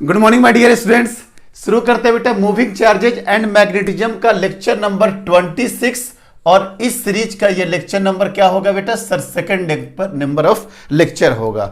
Good morning my dear students. शुरू करते हैं बेटा मूविंग चार्जेज एंड मैग्नेटिज्म का लेक्चर नंबर 26 और इस सीरीज का ये लेक्चर नंबर क्या होगा बेटा sir? Second number of lecture होगा।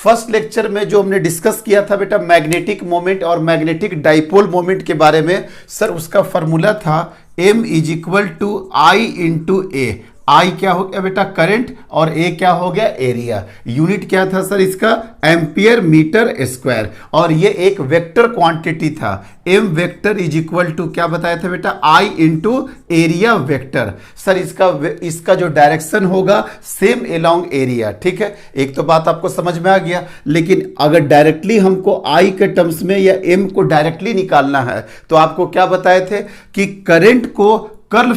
फर्स्ट लेक्चर में जो हमने डिस्कस किया था बेटा मैग्नेटिक मोमेंट और मैग्नेटिक डाइपोल मोमेंट के बारे में, सर उसका फॉर्मूला था m is equal to I into A. I क्या हो गया बेटा? करंट, और ए क्या हो गया? एरिया। यूनिट क्या था सर इसका? Ampere metre square. और ये एक वेक्टर क्वांटिटी था। M vector is equal to क्या बताया था बेटा? I into area vector. Sir इसका जो डायरेक्शन होगा सेम अलोंग एरिया। ठीक है, एक तो बात आपको समझ में आ गया। लेकिन अगर डायरेक्टली हमको आई के टर्म्स में या एम को डायरेक्टली निकालना है तो आपको क्या बताए थे कि करंट को कर्ल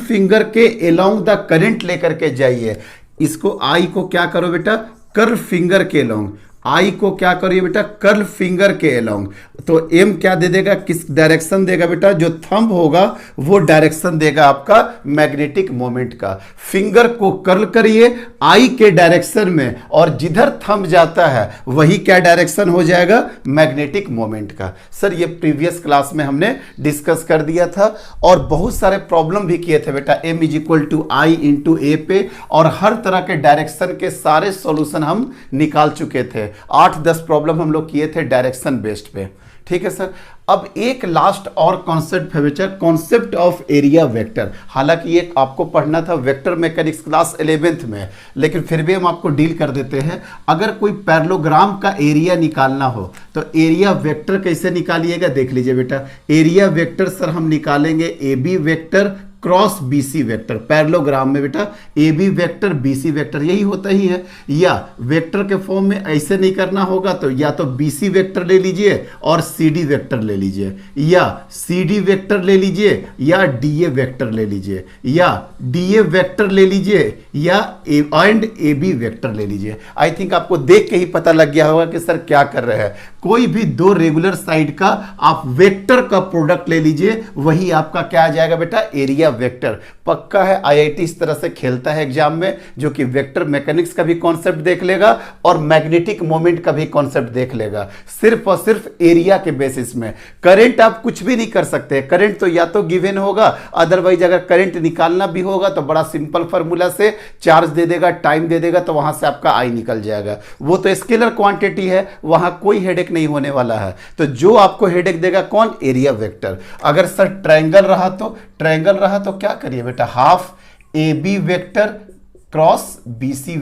फिंगर के अलोंग द करंट लेकर के जाइए। इसको आई को क्या करो बेटा? कर्ल फिंगर के अलोंग। आई को क्या करिए बेटा? कर्ल फिंगर के अलोंग। तो एम क्या दे देगा? किस डायरेक्शन देगा बेटा? जो थंब होगा वो डायरेक्शन देगा आपका मैग्नेटिक मोमेंट का। फिंगर को कर्ल करिए आई के डायरेक्शन में, और जिधर थंब जाता है वही क्या डायरेक्शन हो जाएगा? मैग्नेटिक मोमेंट का। सर ये प्रीवियस क्लास में हमने डिस्कस कर दिया था और बहुत सारे प्रॉब्लम भी किए थे बेटा M is equal to I into A पे, और हर तरह के डायरेक्शन के सारे सॉल्यूशन हम निकाल चुके थे। 8-10 प्रॉब्लम हम लोग किए थे डायरेक्शन बेस्ड पे। ठीक है सर। अब एक लास्ट और कॉन्सेप्ट है बेटा, कॉन्सेप्ट ऑफ एरिया वेक्टर। हालांकि ये आपको पढ़ना था वेक्टर मैकेनिक्स क्लास 11th में, लेकिन फिर भी हम आपको डील कर देते हैं। अगर कोई पैरेललोग्राम का एरिया निकालना हो तो एरिया वेक्टर कैसे निकालिएगा देख लीजिए बेटा। एरिया वेक्टर सर हम निकालेंगे A B vector cross BC vector. Parallelogram में बेटा A B vector BC vector यही होता ही है। या वेक्टर के फॉर्म में ऐसे नहीं करना होगा तो या तो बीसी वेक्टर ले लीजिए और सीडी वेक्टर ले लीजिए, या सीडी वेक्टर ले लीजिए, या डीए वेक्टर ले लीजिए, या डीए वेक्टर ले लीजिए, या एंड ए बी वेक्टर ले लीजिए। आई थिंक आपको देख के ही पता लग गया होगा कि सर क्या कर रहे हैं। कोई भी दो रेगुलर साइड का आप वेक्टर का प्रोडक्ट ले लीजिए, वही आपका क्या आ जाएगा बेटा? Area vector. पक्का है आईआईटी इस तरह से खेलता है एग्जाम में, जो कि वेक्टर मैकेनिक्स का भी कॉन्सेप्ट देख लेगा और मैग्नेटिक मोमेंट का भी कॉन्सेप्ट देख लेगा, सिर्फ और सिर्फ एरिया के बेसिस में। करंट आप कुछ भी नहीं कर सकते, करंट तो या तो गिवन होगा, अदरवाइज अगर करंट निकालना भी होगा तो बड़ा सिंपल फार्मूला से चार्ज दे देगा, टाइम दे देगा, तो वहां से आपका आई निकल जाएगा। वो तो स्केलर क्वांटिटी है, वहां कोई हेडेक नहीं होने वाला है। तो जो आपको हेडेक देगा कौन? Area vector. अगर सर ट्रायंगल रहा तो क्या करिए बेटा? Half A B vector cross BC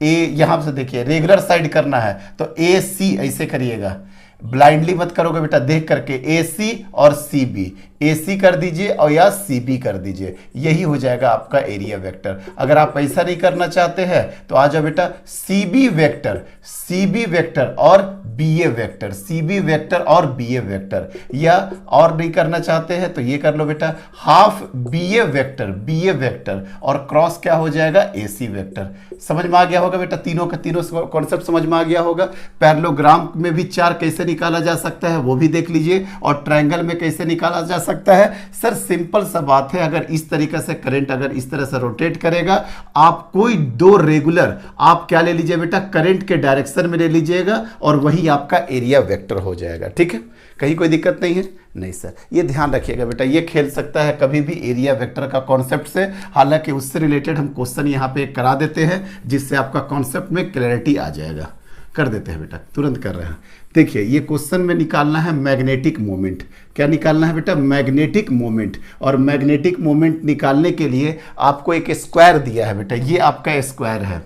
A, यहां से देखिए रेगुलर साइड करना है तो ए सी ऐसे करिएगा। ब्लाइंडली मत करोगे बेटा, देख करके ए सी और सी बी, ए सी कर दीजिए और या सी बी कर दीजिए, यही हो जाएगा आपका एरिया वेक्टर। अगर आप ऐसा नहीं करना चाहते हैं तो आ जाओ बेटा सी बी वेक्टर और बी ए वेक्टर, सी बी वेक्टर और बी ए वेक्टर। या और नहीं करना चाहते हैं तो ये कर लो बेटा हाफ बी ए वेक्टर और क्रॉस क्या हो जाएगा? ए सी वेक्टर। समझ में आ गया होगा बेटा, तीनों का तीनों कॉन्सेप्ट समझ में आ गया होगा। पैरेललोग्राम में भी चार कैसे निकाला जा सकता है वो भी देख लीजिए, और ट्रायंगल में कैसे निकाला जा सकता है। सर सिंपल सा बात है, अगर इस तरीके से करंट अगर इस तरह से रोटेट करेगा, आप कोई दो रेगुलर आप क्या ले लीजिए बेटा? करंट के डायरेक्शन में ले लीजिएगा और वही आपका एरिया वेक्टर हो जाएगा। ठीक है, कहीं कोई दिक्कत नहीं है? नहीं सर, ये ध्यान रखिएगा बेटा, ये खेल सकता है कभी भी एरिया वेक्टर का कॉन्सेप्ट से। हालांकि उससे रिलेटेड हम क्वेश्चन यहाँ पे करा देते हैं जिससे आपका कॉन्सेप्ट में क्लैरिटी आ जाएगा। कर देते हैं बेटा, तुरंत कर रहे हैं। देखिए ये क्वेश्चन में निकालना है मैग्नेटिक मोमेंट। क्या निकालना है बेटा? Magnetic moment. और मैग्नेटिक मोमेंट निकालने के लिए आपको एक स्क्वायर दिया है बेटा, ये आपका स्क्वायर है,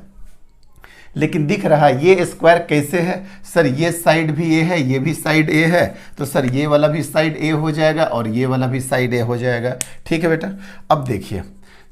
लेकिन दिख रहा है ये स्क्वायर कैसे है? सर ये साइड भी ए है, ये भी साइड ए है, तो सर ये वाला भी साइड ए हो जाएगा और ये वाला भी साइड ए हो जाएगा। ठीक है बेटा। अब देखिए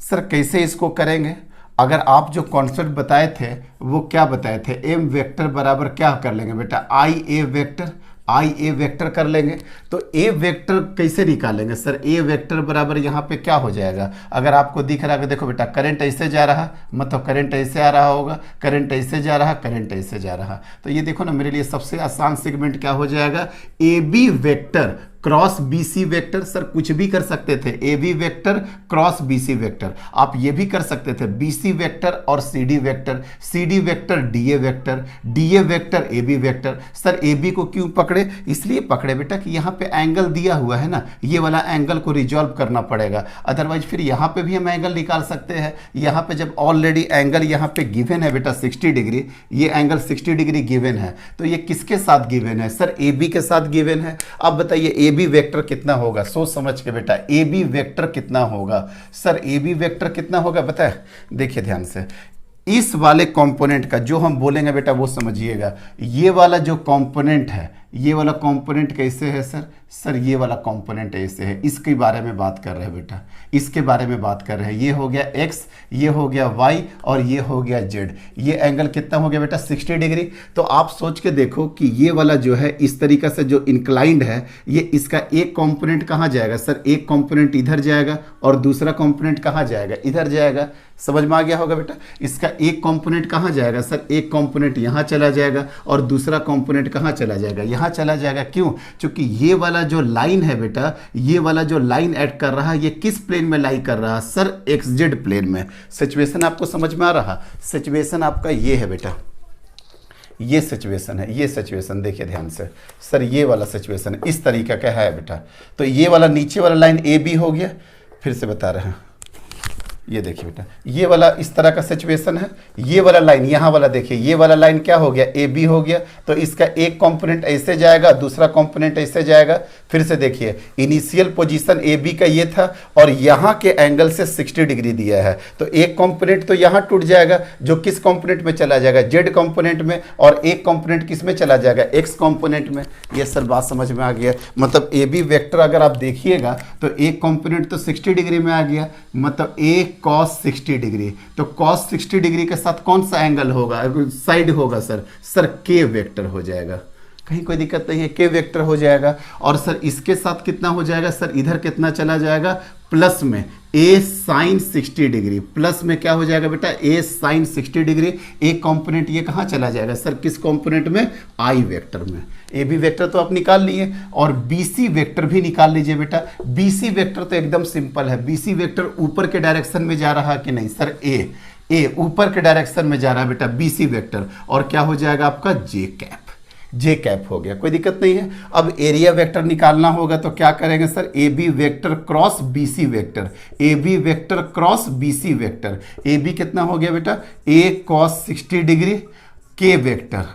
सर कैसे इसको करेंगे। अगर आप जो कॉन्सेप्ट बताए थे वो क्या बताए थे? एम वेक्टर बराबर क्या कर लेंगे बेटा? आई ए वेक्टर कर लेंगे। तो ए वेक्टर कैसे निकालेंगे? सर ए वेक्टर बराबर यहाँ पे क्या हो जाएगा? अगर आपको दिख रहा है, देखो बेटा करंट ऐसे जा रहा, मतलब करंट ऐसे आ रहा होगा, करंट ऐसे जा रहा, करंट ऐसे जा रहा। तो ये देखो ना, मेरे लिए सबसे आसान सेगमेंट क्या हो जाएगा? A B vector cross BC vector, sir कुछ भी कर सकते थे, AB vector cross BC vector, आप ये भी कर सकते थे BC वेक्टर और CD vector, CD vector DA vector, DA vector AB vector. Sir AB को क्यों पकड़े? इसलिए पकड़े बेटा कि यहाँ पे एंगल दिया हुआ है ना, ये वाला एंगल को रिजॉल्व करना पड़ेगा, अदरवाइज फिर यहाँ पे भी हम एंगल निकाल सकते हैं। यहाँ पे जब ऑलरेडी एंगल यहाँ पे गिवन है बेटा 60 डिग्री, ये एंगल 60 डिग्री गिवन है, तो ये किसके साथ गिवन है? सर AB के साथ गिवन है। अब बताइए AB वेक्टर कितना होगा, सोच समझ के बेटा, AB वेक्टर कितना होगा? सर AB वेक्टर कितना होगा पता है? देखिए ध्यान से, इस वाले कंपोनेंट का जो हम बोलेंगे बेटा वो समझिएगा, ये वाला जो कंपोनेंट है, ये वाला कंपोनेंट कैसे है सर? सर ये वाला कंपोनेंट ऐसे है, इसके बारे में बात कर रहे हैं बेटा, इसके बारे में बात कर रहे हैं। ये हो गया x, ये हो गया y और ये हो गया z। ये एंगल कितना हो गया बेटा? 60 डिग्री। तो आप सोच के देखो कि ये वाला जो है इस तरीका से जो इंक्लाइंड है, ये इसका एक कंपोनेंट कहाँ जाएगा? सर एक कंपोनेंट इधर जाएगा और दूसरा कंपोनेंट कहाँ जाएगा? इधर जाएगा। समझ में आ गया होगा बेटा? इसका एक कंपोनेंट कहाँ जाएगा? सर एक कंपोनेंट यहाँ चला जाएगा और दूसरा कंपोनेंट कहाँ चला जाएगा? यहाँ चला जाएगा। क्यों? क्योंकि ये वाला जो लाइन है बेटा, ये वाला जो लाइन ऐड कर रहा है, ये किस प्लेन में लाई कर रहा है? सर XZ प्लेन में। सिचुएशन आपको समझ में आ रहा? सिचुएशन आपका ये है बेटा, ये सिचुएशन है, ये सिचुएशन देखिए ध्यान से। सर ये वाला सिचुएशन इस तरीका का है बेटा। तो ये वाला नीचे वाला लाइन AB हो गया, फिर से बता रहे हैं, ये देखिए बेटा, ये वाला इस तरह का सिचुएशन है। ये वाला लाइन यहाँ वाला देखिए, ये वाला लाइन क्या हो गया? AB हो गया। तो इसका एक कंपोनेंट ऐसे जाएगा, दूसरा कंपोनेंट ऐसे जाएगा। फिर से देखिए, इनिशियल पोजीशन AB का ये था और यहाँ के एंगल से 60 डिग्री दिया है, तो एक कंपोनेंट तो यहाँ टूट जाएगा, जो किस कंपोनेंट में चला जाएगा? Z कंपोनेंट में, और एक कंपोनेंट किस में चला जाएगा? X कंपोनेंट में। ये सर बात समझ में आ गया। मतलब AB वेक्टर अगर आप देखिएगा तो एक कंपोनेंट तो 60 डिग्री में आ गया, मतलब एक cos 60 डिग्री। तो cos 60 डिग्री के साथ कौन सा एंगल होगा, साइड होगा? सर K वेक्टर हो जाएगा। कहीं कोई दिक्कत नहीं है, K वेक्टर हो जाएगा। और सर इसके साथ कितना हो जाएगा? सर इधर कितना चला जाएगा? प्लस में A sin 60 डिग्री, प्लस में क्या हो जाएगा बेटा? A sin 60 degree. एक कंपोनेंट ये कहाँ चला जाएगा? सर किस कंपोनेंट में? I वेक्टर में। AB वेक्टर तो आप निकाल लिए, और BC वेक्टर भी निकाल लीजिए बेटा। BC वेक्टर तो एकदम सिंपल है। BC वेक्टर ऊपर के डायरेक्शन में जा रहा है कि नहीं? सर A ऊपर के डायरेक्शन में जा रहा है बेटा BC वेक्टर, और क्या हो जाएगा आपका? J कैप हो गया। कोई दिक्कत नहीं है। अब एरिया वेक्टर निकालना होगा तो क्या करेंगे sir? AB vector cross BC vector, AB vector cross BC vector. AB कितना हो गया बेटा? A cos 60 degree K vector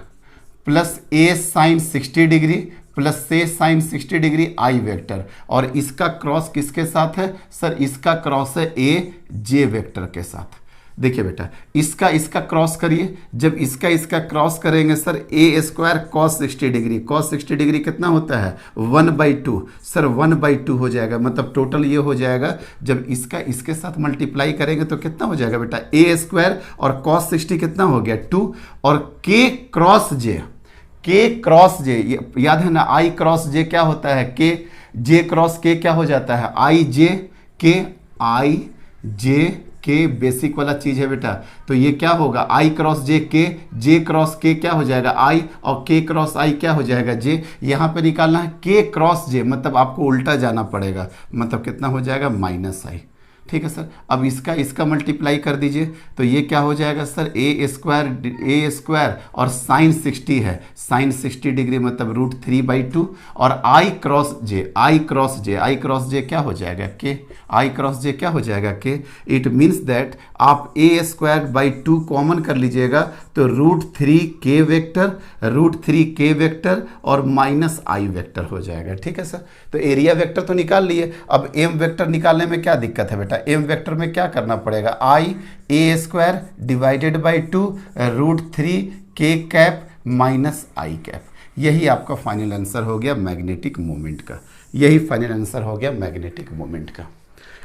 plus A sin 60 degree plus A sin 60 degree I vector. और इसका क्रॉस किसके साथ है? सर इसका क्रॉस है AJ वेक्टर के साथ। देखिए बेटा, इसका क्रॉस करिए। जब इसका क्रॉस करेंगे sir A square cos 60 degree, cos 60 degree कितना होता है? 1/2। सर 1/2 हो जाएगा, मतलब टोटल ये हो जाएगा, जब इसके साथ मल्टीप्लाई करेंगे तो कितना हो जाएगा बेटा? A स्क्वायर और cos 60 कितना हो गया? 2, और K क्रॉस J, याद है ना? I क्रॉस J क्या होता है? J क्रॉस K क्या हो जाता है? I J K बेसिक वाला चीज है बेटा। तो ये क्या होगा? I cross J K, J cross K क्या हो जाएगा? I, और K क्रॉस I क्या हो जाएगा? J। यहाँ पे निकालना है K क्रॉस J, मतलब आपको उल्टा जाना पड़ेगा, मतलब कितना हो जाएगा? -I। ठीक है सर। अब इसका मल्टीप्लाई कर दीजिए, तो ये क्या हो जाएगा सर? A स्क्वायर और साइन 60 है, साइन 60 डिग्री मतलब √3/2, और I क्रॉस J क्या हो जाएगा? K। I क्रॉस J क्या हो जाएगा? K। इट मीन्स दैट आप A²/2 कॉमन कर लीजिएगा तो √3K वेक्टर और -I वेक्टर हो जाएगा। ठीक है सर। तो एरिया वेक्टर तो निकाल लिए। अब M वेक्टर निकालने में क्या दिक्कत है बेटा? M वेक्टर में क्या करना पड़ेगा? A² divided by 2 √3K cap -I cap. यही आपका फाइनल आंसर हो गया मैग्नेटिक मोमेंट का।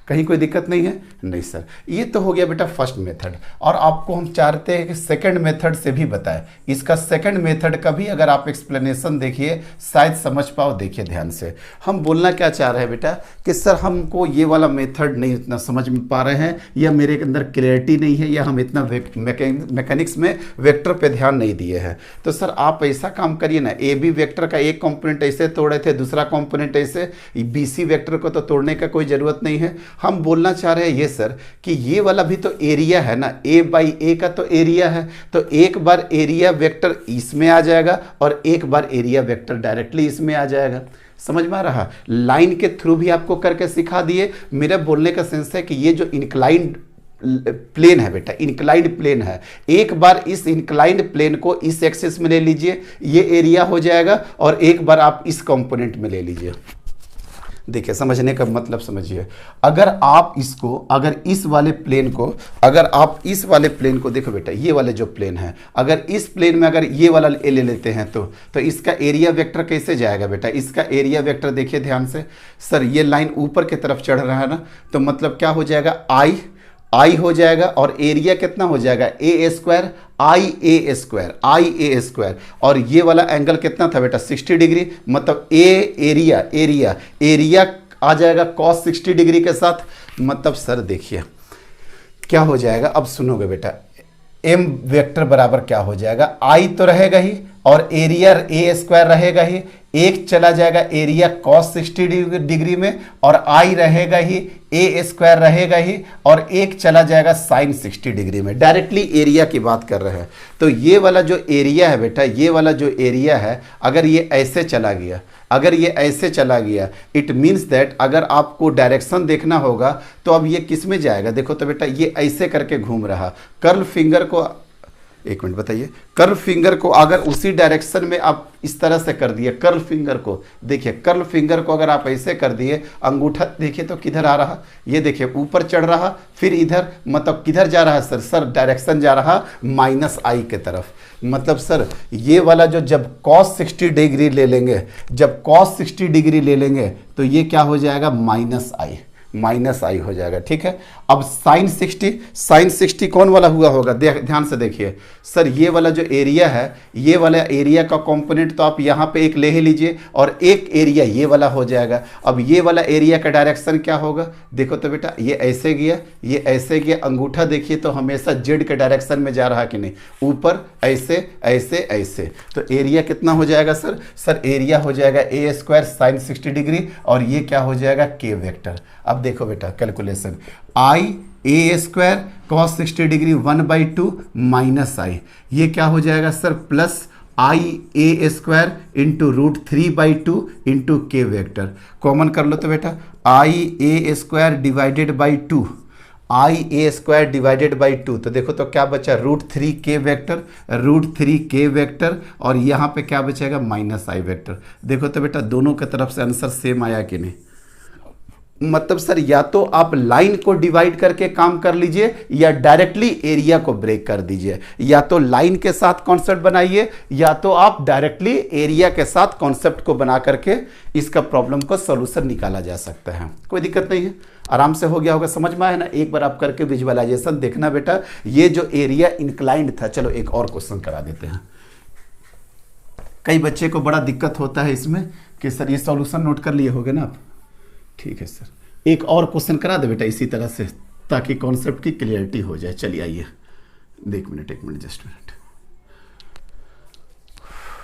कहीं कोई दिक्कत नहीं है? नहीं सर। ये तो हो गया बेटा फर्स्ट मेथड, और आपको हम चाहते हैं कि सेकंड मेथड से भी बताएं। इसका सेकंड मेथड का भी अगर आप एक्सप्लेनेशन देखिए शायद समझ पाओ। देखिए ध्यान से, हम बोलना क्या चाह रहे हैं बेटा कि सर हमको ये वाला मेथड नहीं इतना समझ में पा रहे हैं, या मेरे अंदर क्लैरिटी नहीं है, या हम इतना मैकेनिक्स में वेक्टर पे ध्यान नहीं दिए हैं। तो सर आप ऐसा काम करिए ना, ए बी वेक्टर का एक कंपोनेंट ऐसे तोड़े थे, दूसरा कंपोनेंट ऐसे, बी सी वेक्टर को तो तोड़ने का कोई ज़रूरत नहीं है। हम बोलना चाह रहे हैं ये सर कि ये वाला भी तो एरिया है ना, ए बाई ए का तो एरिया है, तो एक बार एरिया वेक्टर इसमें आ जाएगा और एक बार एरिया वेक्टर डायरेक्टली इसमें आ जाएगा। समझ में आ रहा? लाइन के थ्रू भी आपको करके सिखा दिए। मेरा बोलने का सेंस है कि ये जो इंक्लाइंड प्लेन है बेटा, इंक्लाइंड प्लेन है, एक बार इस इंक्लाइंड प्लेन को इस एक्सिस में ले लीजिए, ये एरिया हो जाएगा, और एक बार आप इस कंपोनेंट में ले लीजिए। देखिए समझने का मतलब समझिए, अगर आप इसको, अगर इस वाले प्लेन को, अगर आप इस वाले प्लेन को देखो बेटा, ये वाले जो प्लेन है, अगर इस प्लेन में अगर ये वाला ले लेते हैं तो इसका एरिया वेक्टर कैसे जाएगा बेटा? इसका एरिया वेक्टर देखिए ध्यान से सर, ये लाइन ऊपर की तरफ चढ़ रहा है ना, तो मतलब क्या हो जाएगा, आई हो जाएगा, और एरिया कितना हो जाएगा, ए स्क्वायर आई ए स्क्वायर, और ये वाला एंगल कितना था बेटा, 60 डिग्री, मतलब एरिया आ जाएगा cos 60 डिग्री के साथ। मतलब सर देखिए क्या हो जाएगा, अब सुनोगे बेटा, एम वेक्टर बराबर क्या हो जाएगा, आई तो रहेगा ही, और एरिया ए स्क्वायर रहेगा ही, एक चला जाएगा एरिया cos 60 डिग्री में, और आई रहेगा ही, ए स्क्वायर रहेगा ही, और एक चला जाएगा sin 60 डिग्री में। डायरेक्टली एरिया की बात कर रहे हैं। तो ये वाला जो एरिया है बेटा, ये वाला जो एरिया है, अगर ये ऐसे चला गया, अगर ये ऐसे चला गया, इट मीन्स दैट अगर आपको डायरेक्शन देखना होगा तो अब ये किस में जाएगा? देखो तो बेटा ये ऐसे करके घूम रहा, कर्ल फिंगर को, एक मिनट बताइए, कर्ल फिंगर को अगर उसी डायरेक्शन में आप इस तरह से कर दिए, कर्ल फिंगर को देखिए, कर्ल फिंगर को अगर आप ऐसे कर दिए, अंगूठा देखिए तो किधर आ रहा, ये देखिए ऊपर चढ़ रहा, फिर इधर, मतलब किधर जा रहा है सर डायरेक्शन जा रहा माइनस आई के तरफ। मतलब सर ये वाला जो जब cos 60 डिग्री ले लेंगे, जब cos 60 डिग्री ले लेंगे तो ये क्या हो जाएगा, माइनस आई हो जाएगा। ठीक है, अब साइन 60 कौन वाला हुआ होगा, ध्यान से देखिए सर, ये वाला जो एरिया है, ये वाला एरिया का कंपोनेंट तो आप यहाँ पे एक ले ही लीजिए, और एक एरिया ये वाला हो जाएगा। अब ये वाला एरिया का डायरेक्शन क्या होगा, देखो तो बेटा, ये ऐसे गया, ये ऐसे गया, अंगूठा देखिए तो हमेशा जेड के डायरेक्शन में जा रहा कि नहीं, ऊपर ऐसे ऐसे ऐसे, तो एरिया कितना हो जाएगा सर एरिया हो जाएगा ए स्क्वायर साइन 60 डिग्री, और ये क्या हो जाएगा, के वेक्टर। अब देखो बेटा calculation, I A square cos 60 degree 1/2 minus I, ये क्या हो जाएगा sir, plus I A square into √3/2 into के वेक्टर। कॉमन कर लो तो बेटा, I A square divided by 2, I A square divided by 2, तो देखो तो क्या बचा, √3 के वेक्टर, और यहाँ पे क्या बचेगा, माइनस आई वेक्टर। देखो तो बेटा दोनों की तरफ से आंसर सेम आया कि नहीं। मतलब सर या तो आप लाइन को डिवाइड करके काम कर लीजिए, या डायरेक्टली एरिया को ब्रेक कर दीजिए, या तो लाइन के साथ कॉन्सेप्ट बनाइए, या तो आप डायरेक्टली एरिया के साथ कॉन्सेप्ट को बना करके इसका प्रॉब्लम को सॉल्यूशन निकाला जा सकता है। कोई दिक्कत नहीं है, आराम से हो गया होगा, समझ में आया ना। एक बार आप करके विजुअलाइजेशन देखना बेटा, ये जो एरिया इंक्लाइंड था। चलो एक और क्वेश्चन करा देते हैं। कई बच्चे को बड़ा दिक्कत होता है इसमें कि सर ये सॉल्यूशन नोट कर लिए होगे ना आप, ठीक है सर, एक और क्वेश्चन करा दे बेटा इसी तरह से, ताकि कॉन्सेप्ट की क्लियरिटी हो जाए। चलिए आइए, एक मिनट जस्ट मिनट,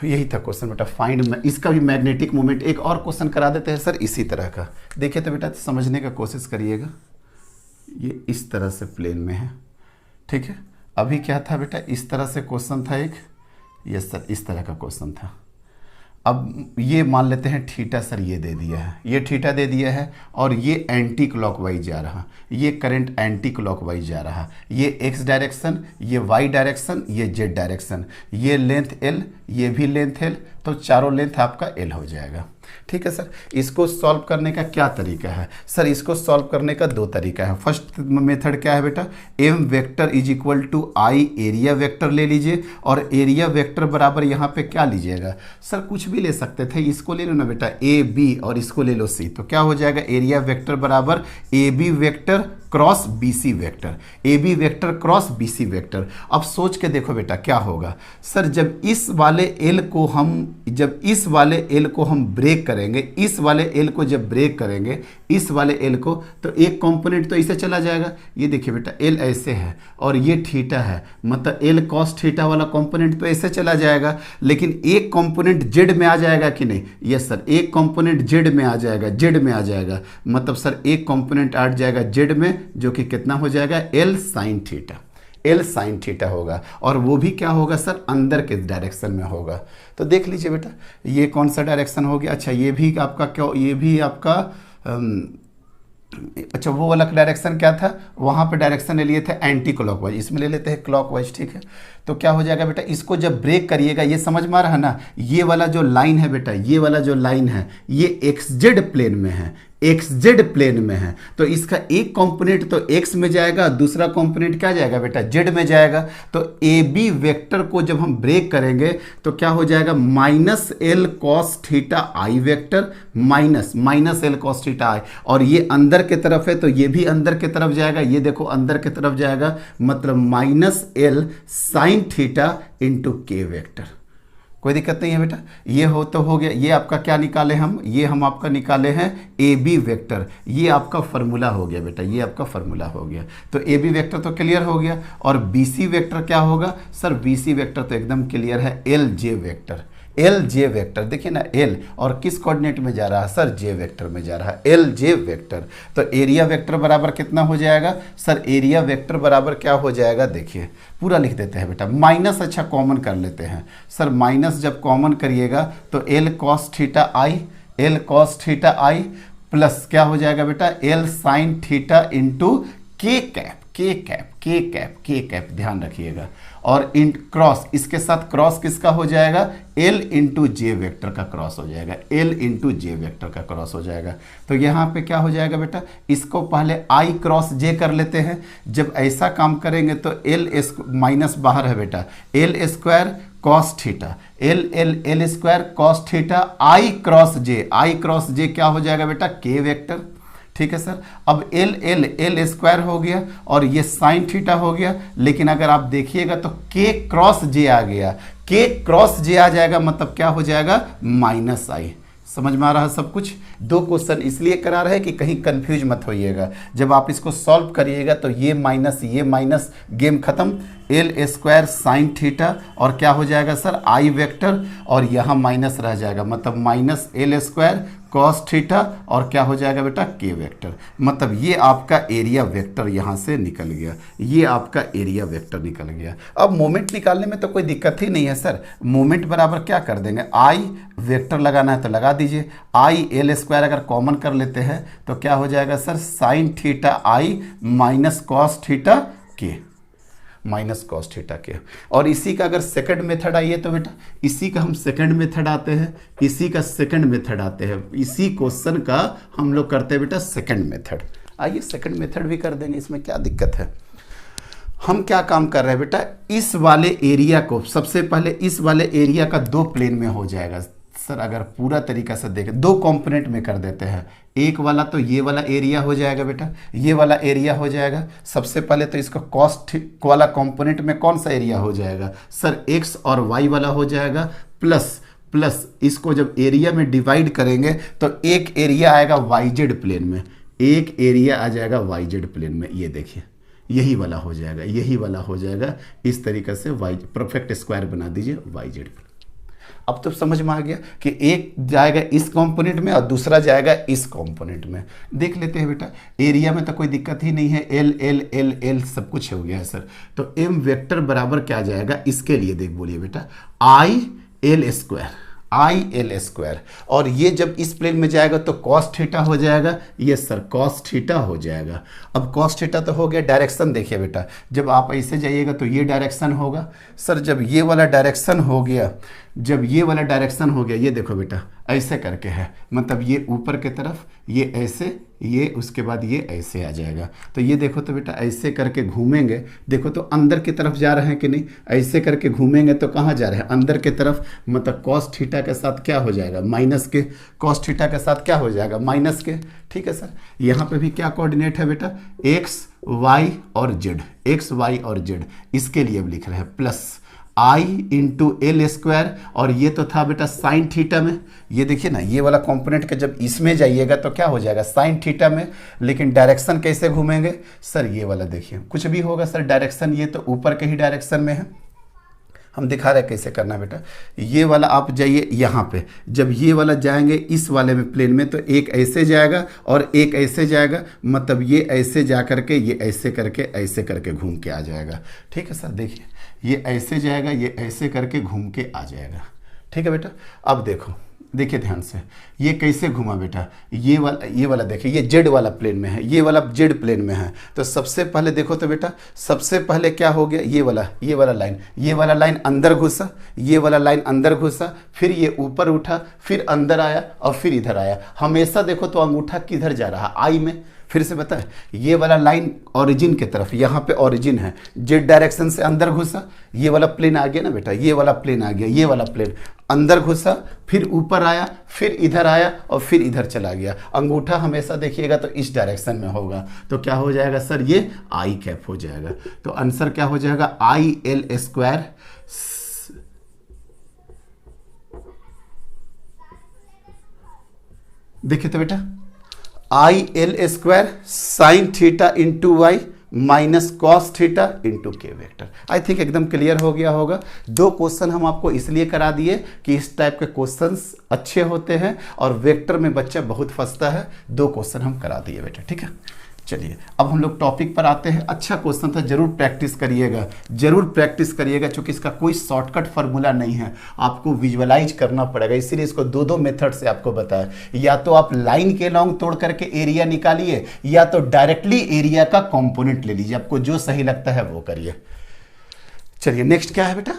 यही था क्वेश्चन बेटा, फाइंड इसका भी मैग्नेटिक मोमेंट। एक और क्वेश्चन करा देते हैं सर इसी तरह का। देखिए तो बेटा समझने का कोशिश करिएगा, ये इस तरह से प्लेन में है, ठीक है। अभी क्या था बेटा, इस तरह से क्वेश्चन था एक, यस सर इस तरह का क्वेश्चन था। अब ये मान लेते हैं थीटा सर ये दे दिया है, ये थीटा दे दिया है, और ये एंटी क्लॉकवाइज जा रहा, ये करंट एंटी क्लॉकवाइज जा रहा, ये एक्स डायरेक्शन, ये वाई डायरेक्शन, ये जेड डायरेक्शन, ये लेंथ एल, ये भी लेंथ एल, तो चारों लेंथ आपका एल हो जाएगा। ठीक है सर। इसको सॉल्व करने का क्या तरीका है सर? इसको सॉल्व करने का दो तरीका है। फर्स्ट मेथड क्या है बेटा, M vector is equal to I area vector ले लीजिए, और एरिया वेक्टर बराबर यहाँ पे क्या लीजिएगा सर? कुछ भी ले सकते थे, इसको ले लो ना बेटा ए बी, और इसको ले लो सी, तो क्या हो जाएगा एरिया वेक्टर बराबर A B vector cross B C vector, A B vector cross B C vector. अब सोच के देखो बेटा क्या होगा सर, जब इस वाले एल को हम ब्रेक करेंगे, इस वाले एल को जब ब्रेक करेंगे, इस वाले एल को, तो एक कंपोनेंट तो इसे चला जाएगा। ये देखिए बेटा एल ऐसे है और ये थीटा है, मतलब एल कॉस थीटा वाला कंपोनेंट तो ऐसे चला जाएगा, लेकिन एक कंपोनेंट जेड में आ जाएगा कि नहीं? यस सर, एक कंपोनेंट जेड में आ जाएगा, जेड में आ जाएगा, मतलब सर एक कंपोनेंट आ जाएगा जेड में, जो कि कितना हो जाएगा L sine theta, L sine theta होगा, और वो भी क्या होगा सर? अंदर के डायरेक्शन में होगा। तो देख लीजिए बेटा ये कौन सा डायरेक्शन हो गया। अच्छा ये भी आपका क्या, ये भी आपका अच्छा वो वाला डायरेक्शन क्या था, वहाँ पे डायरेक्शन ले लिए थे एंटी क्लॉकवाइज, इसमें ले लेते हैं क्लॉकवाइज। ठीक है, तो क्या हो जाएगा बेटा, इसको जब ब्रेक करिएगा, ये समझ में आ रहा है ना, ये वाला जो लाइन है बेटा, ये वाला जो लाइन है ये एक्स जेड प्लेन में है, एक्स जेड प्लेन में है, तो इसका एक कंपोनेंट तो एक्स में जाएगा, दूसरा कंपोनेंट क्या जाएगा बेटा? जेड में जाएगा। तो ए बी वेक्टर को जब हम ब्रेक करेंगे तो क्या हो जाएगा? Minus L cos theta I vector, minus L cos theta I, और ये अंदर के तरफ है तो ये भी अंदर के तरफ जाएगा, ये देखो अंदर के तरफ जाएगा, मतलब minus L sine theta into के वेक्टर। कोई दिक्कत नहीं है बेटा, ये हो तो हो गया। ये आपका क्या निकाले हम? ये हम आपका निकाले हैं ए बी वेक्टर, ये आपका फॉर्मूला हो गया बेटा, ये आपका फॉर्मूला हो गया। तो ए बी वेक्टर तो क्लियर हो गया, और बी सी वेक्टर क्या होगा सर? बी सी वेक्टर तो एकदम क्लियर है, L J vector, L J vector देखिए ना, एल और किस कोऑर्डिनेट में जा रहा है सर? जे वेक्टर में जा रहा है, एल जे वेक्टर। तो एरिया वेक्टर बराबर कितना हो जाएगा सर? एरिया वेक्टर बराबर क्या हो जाएगा? देखिए पूरा लिख देते हैं बेटा, माइनस अच्छा कॉमन कर लेते हैं सर, माइनस जब कॉमन करिएगा तो एल कॉस थीटा आई, एल कॉस थीटा आई प्लस क्या हो जाएगा बेटा? एल साइन थीटा इंटू के कैप, के कैप, के कैप, के कैप, ध्यान रखिएगा। और इन क्रॉस, इसके साथ क्रॉस किसका हो जाएगा? एल इंटू जे वेक्टर का क्रॉस हो जाएगा, एल इंटू जे वेक्टर का क्रॉस हो जाएगा। तो यहाँ पे क्या हो जाएगा बेटा? इसको पहले आई क्रॉस जे कर लेते हैं। जब ऐसा काम करेंगे तो एल माइनस बाहर है बेटा, L square cos theta, L square cos theta I cross J, I cross J क्या हो जाएगा बेटा? के वेक्टर। ठीक है सर, अब एल स्क्वायर हो गया और ये साइन थीटा हो गया, लेकिन अगर आप देखिएगा तो के क्रॉस जे आ गया, के क्रॉस जे आ जाएगा, मतलब क्या हो जाएगा? माइनस आई। समझ में आ रहा है सब कुछ? दो क्वेश्चन इसलिए करा रहे हैं कि कहीं कंफ्यूज मत होइएगा। जब आप इसको सॉल्व करिएगा तो ये माइनस गेम खत्म, एल स्क्वायर साइन थीटा और क्या हो जाएगा सर? आई वेक्टर, और यहाँ माइनस रह जाएगा, मतलब minus L square cos theta और क्या हो जाएगा बेटा? के वेक्टर। मतलब ये आपका एरिया वेक्टर यहाँ से निकल गया, ये आपका एरिया वेक्टर निकल गया। अब मोमेंट निकालने में तो कोई दिक्कत ही नहीं है सर, मोमेंट बराबर क्या कर देंगे? आई वेक्टर लगाना है तो लगा दीजिए, आई एल स्क्वायर अगर कॉमन कर लेते हैं तो क्या हो जाएगा सर? साइन थीटा आई माइनस कॉस थीटा के, माइनस कॉस थीटा के। और इसी का अगर सेकंड मेथड आइए तो बेटा इसी का हम सेकंड मेथड आते हैं, इसी का सेकंड मेथड आते हैं, इसी क्वेश्चन का हम लोग करते हैं बेटा सेकंड मेथड। आइए सेकंड मेथड भी कर देंगे, इसमें क्या दिक्कत है। हम क्या काम कर रहे हैं बेटा, इस वाले एरिया को सबसे पहले इस वाले एरिया का दो प्लेन में हो जाएगा सर। अगर पूरा तरीका से देखें दो कंपोनेंट में कर देते हैं, एक वाला तो ये वाला एरिया हो जाएगा बेटा, ये वाला एरिया हो जाएगा। सबसे पहले तो इसका कॉस्ट वाला कंपोनेंट में कौन सा एरिया हो जाएगा सर? एक्स और वाई वाला हो जाएगा, प्लस इसको जब एरिया में डिवाइड करेंगे तो एक एरिया आएगा वाई जेड प्लेन में, एक एरिया आ जाएगा वाई जेड प्लेन में। ये देखिए यही वाला हो जाएगा, यही वाला हो जाएगा। इस तरीके से वाई परफेक्ट स्क्वायर बना दीजिए वाई जेड। अब तो समझ में आ गया कि एक जाएगा इस कंपोनेंट में और दूसरा जाएगा इस कंपोनेंट में। देख लेते हैं बेटा, एरिया में तो कोई दिक्कत ही नहीं है, एल एल एल एल सब कुछ हो गया है सर। तो एम वेक्टर बराबर क्या जाएगा इसके लिए? देख बोलिए बेटा, I L square, I L square, और ये जब इस प्लेन में जाएगा तो कॉस थीटा हो जाएगा। ये सर कॉस थीटा हो जाएगा। अब कॉस थीटा तो हो गया। डायरेक्शन देखिए बेटा, जब आप ऐसे जाइएगा तो ये डायरेक्शन होगा सर। जब ये वाला डायरेक्शन हो गया, जब ये वाला डायरेक्शन हो गया, ये देखो बेटा ऐसे करके है, मतलब ये ऊपर की तरफ, ये ऐसे, ये उसके बाद ये ऐसे आ जाएगा। तो ये देखो तो बेटा ऐसे करके घूमेंगे, देखो तो अंदर की तरफ जा रहे हैं कि नहीं, ऐसे करके घूमेंगे तो कहाँ जा रहे हैं, अंदर की तरफ। मतलब कॉस थीटा के साथ क्या हो जाएगा, माइनस के, कॉस थीटा के साथ क्या हो जाएगा, माइनस के। ठीक है सर, यहाँ पे भी क्या कोऑर्डिनेट है बेटा, एक्स वाई और जेड, एक्स वाई और जेड, इसके लिए अब लिख रहे हैं प्लस आई इंटू एल स्क्वायर, और ये तो था बेटा साइन थीटा में। ये देखिए ना, ये वाला कंपोनेंट का जब इसमें जाइएगा तो क्या हो जाएगा, साइन थीटा में। लेकिन डायरेक्शन कैसे घूमेंगे सर, ये वाला देखिए कुछ भी होगा सर, डायरेक्शन ये तो ऊपर के ही डायरेक्शन में है। हम दिखा रहे हैं कैसे करना है बेटा। ये वाला आप जाइए यहाँ पे, जब ये वाला जाएंगे इस वाले में प्लेन में, तो एक ऐसे जाएगा और एक ऐसे जाएगा, मतलब ये ऐसे जा करके ये ऐसे करके घूम के आ जाएगा। ठीक है सर, देखिए ये ऐसे जाएगा, ये ऐसे करके घूम के आ जाएगा। ठीक है बेटा, अब देखो, देखिए ध्यान से, ये कैसे घुमा बेटा, ये वाला देखिए, ये जेड वाला प्लेन में है, ये वाला जेड प्लेन में है। तो सबसे पहले देखो तो बेटा, सबसे पहले क्या हो गया, ये वाला लाइन अंदर घुसा, ये वाला लाइन अंदर घुसा, फिर ये ऊपर उठा, फिर अंदर आया और फिर इधर आया। हमेशा देखो तो अंगूठा किधर जा रहा, आई में। फिर से बता, ये वाला लाइन ओरिजिन की तरफ, यहाँ पे ओरिजिन है, जेड डायरेक्शन से अंदर घुसा, ये वाला प्लेन आ गया ना बेटा, ये वाला प्लेन आ गया, ये वाला प्लेन अंदर घुसा, फिर ऊपर आया, फिर इधर आया और फिर इधर चला गया। अंगूठा हमेशा देखिएगा तो इस डायरेक्शन में होगा, तो क्या हो जाएगा सर, ये आई कैप हो जाएगा। तो आंसर क्या हो जाएगा, आई एल स्क्वायर, देखिए तो बेटा, I L square sine theta into Y minus cos theta into के वेक्टर। आई थिंक एकदम क्लियर हो गया होगा। 2 क्वेश्चन हम आपको इसलिए करा दिए कि इस टाइप के क्वेश्चंस अच्छे होते हैं और वेक्टर में बच्चा बहुत फंसता है। 2 क्वेश्चन हम करा दिए बेटा, ठीक है। चलिए अब हम लोग टॉपिक पर आते हैं। अच्छा क्वेश्चन था, जरूर प्रैक्टिस करिएगा, जरूर प्रैक्टिस करिएगा, क्योंकि इसका कोई शॉर्टकट फार्मूला नहीं है, आपको विजुअलाइज करना पड़ेगा। इसीलिए इसको 2 मेथड से आपको बताया, या तो आप लाइन के लॉन्ग तोड़ करके एरिया निकालिए, या तो डायरेक्टली एरिया का कंपोनेंट ले लीजिए, आपको जो सही लगता है वो करिए। चलिए नेक्स्ट क्या है बेटा,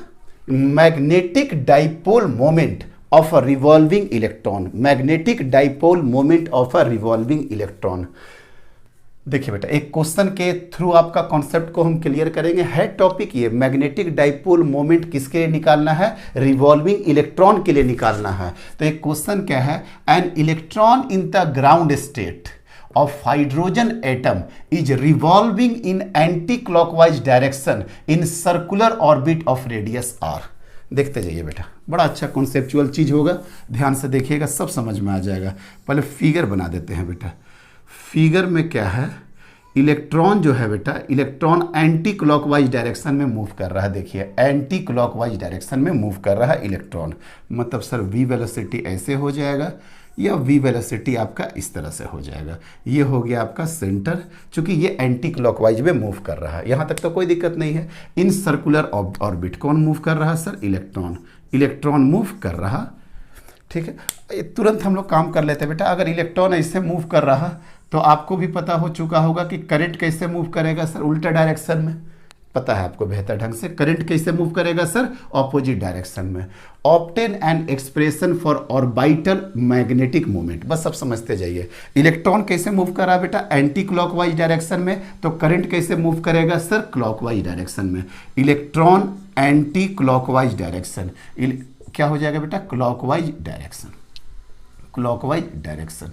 magnetic dipole moment of a revolving electron, magnetic dipole moment of a revolving electron. देखिए बेटा, एक क्वेश्चन के थ्रू आपका कॉन्सेप्ट को हम क्लियर करेंगे। है टॉपिक ये, मैग्नेटिक डाइपोल मोमेंट किसके लिए निकालना है, रिवॉल्विंग इलेक्ट्रॉन के लिए निकालना है। तो एक क्वेश्चन क्या है, an electron in the ground state of hydrogen atom is revolving in anti-clockwise direction in circular orbit of radius r। देखते जाइए बेटा, बड़ा अच्छा कॉन्सेप्चुअल चीज होगा, ध्यान से देखिएगा, सब समझ में आ जाएगा। पहले फिगर बना देते हैं बेटा। फिगर में क्या है, इलेक्ट्रॉन जो है बेटा, इलेक्ट्रॉन एंटी क्लॉकवाइज डायरेक्शन में मूव कर रहा है। देखिए एंटी क्लॉकवाइज डायरेक्शन में मूव कर रहा है इलेक्ट्रॉन, मतलब सर वी वेलोसिटी ऐसे हो जाएगा, या वी वेलोसिटी आपका इस तरह से हो जाएगा। ये हो गया आपका सेंटर, चूंकि ये एंटी क्लॉकवाइज में मूव कर रहा है, यहाँ तक तो कोई दिक्कत नहीं है। इन सर्कुलर ऑर्बिट कौन मूव कर रहा है सर, इलेक्ट्रॉन, इलेक्ट्रॉन मूव कर रहा, ठीक है। तुरंत हम लोग काम कर लेते हैं बेटा। अगर इलेक्ट्रॉन ऐसे मूव कर रहा तो आपको भी पता हो चुका होगा कि करंट कैसे मूव करेगा सर, उल्टा डायरेक्शन में, पता है आपको बेहतर ढंग से। करंट कैसे मूव करेगा सर, ऑपोजिट डायरेक्शन में। Obtain an expression for orbital magnetic moment, बस सब समझते जाइए। इलेक्ट्रॉन कैसे मूव कर रहा है बेटा, एंटी क्लॉकवाइज डायरेक्शन में, तो करंट कैसे मूव करेगा सर, क्लॉकवाइज डायरेक्शन में। इलेक्ट्रॉन एंटी क्लॉकवाइज डायरेक्शन, क्या हो जाएगा बेटा, clockwise direction, clockwise direction.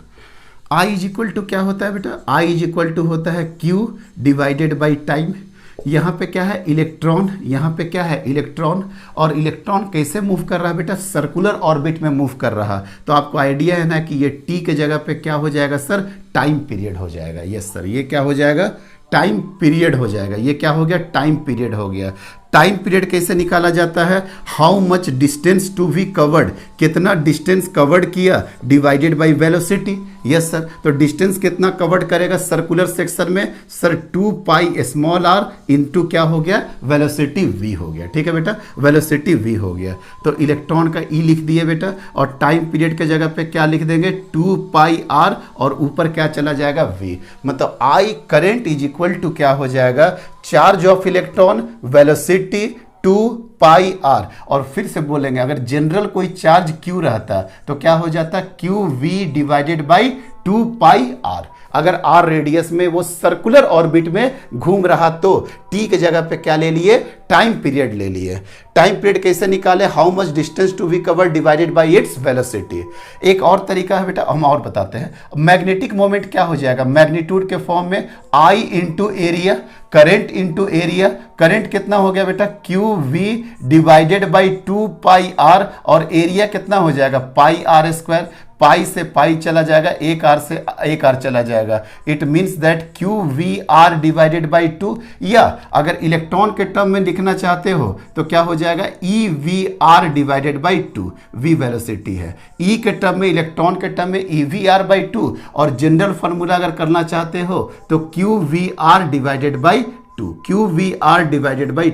I is equal to क्या होता है बेटा, I इज इक्वल टू होता है Q डिवाइडेड बाई टाइम। यहाँ पे क्या है, इलेक्ट्रॉन, यहाँ पे क्या है, इलेक्ट्रॉन। और इलेक्ट्रॉन कैसे मूव कर रहा है बेटा, सर्कुलर ऑर्बिट में मूव कर रहा। तो आपको आइडिया है ना कि ये T के जगह पे क्या हो जाएगा सर, टाइम पीरियड हो जाएगा। यस सर, ये क्या हो जाएगा, टाइम पीरियड हो जाएगा। ये क्या हो गया, टाइम पीरियड हो गया। टाइम पीरियड कैसे निकाला जाता है, how much distance to be covered, कितना डिस्टेंस कवर्ड किया, divided by velocity. Yes sir, तो डिस्टेंस कितना कवर्ड करेगा सर्कुलर सेक्शन में sir, 2 pi small r into क्या हो गया, वेलोसिटी v हो गया। ठीक है बेटा, वेलोसिटी v हो गया। तो इलेक्ट्रॉन का e लिख दिए बेटा, और टाइम पीरियड के जगह पे क्या लिख देंगे, 2 पाई r, और ऊपर क्या चला जाएगा, v। मतलब I current is equal to क्या हो जाएगा, charge of electron, velocity 2 pi R. और फिर से बोलेंगे अगर जनरल कोई चार्ज q रहता तो क्या हो जाता, Q V divided by 2 pi R. अगर आर रेडियस में वो सर्कुलर ऑर्बिट में घूम रहा तो टी के जगह पे क्या ले लिए, टाइम पीरियड ले लिए। टाइम पीरियड कैसे निकाले, how much distance to be cover divided by its velocity. एक और तरीका है बेटा, हम और बताते हैं। मैग्नेटिक मोमेंट क्या हो जाएगा, मैग्नीट्यूड के फॉर्म में I into area, current into area. Current कितना हो गया बेटा, Q V divided by 2 pi R, और एरिया कितना हो जाएगा, पाई आर स्क्वायर। पाई से पाई चला जाएगा, एक आर से एक आर चला जाएगा। It means that Q V R divided by 2, या अगर इलेक्ट्रॉन के टर्म में लिखना चाहते हो तो क्या हो जाएगा, E V R divided by 2। V velocity है, ई के टर्म में, इलेक्ट्रॉन के टर्म में ई वी आर बाई 2, और जनरल फॉर्मूला अगर करना चाहते हो तो Q V R divided by 2, Q V R divided by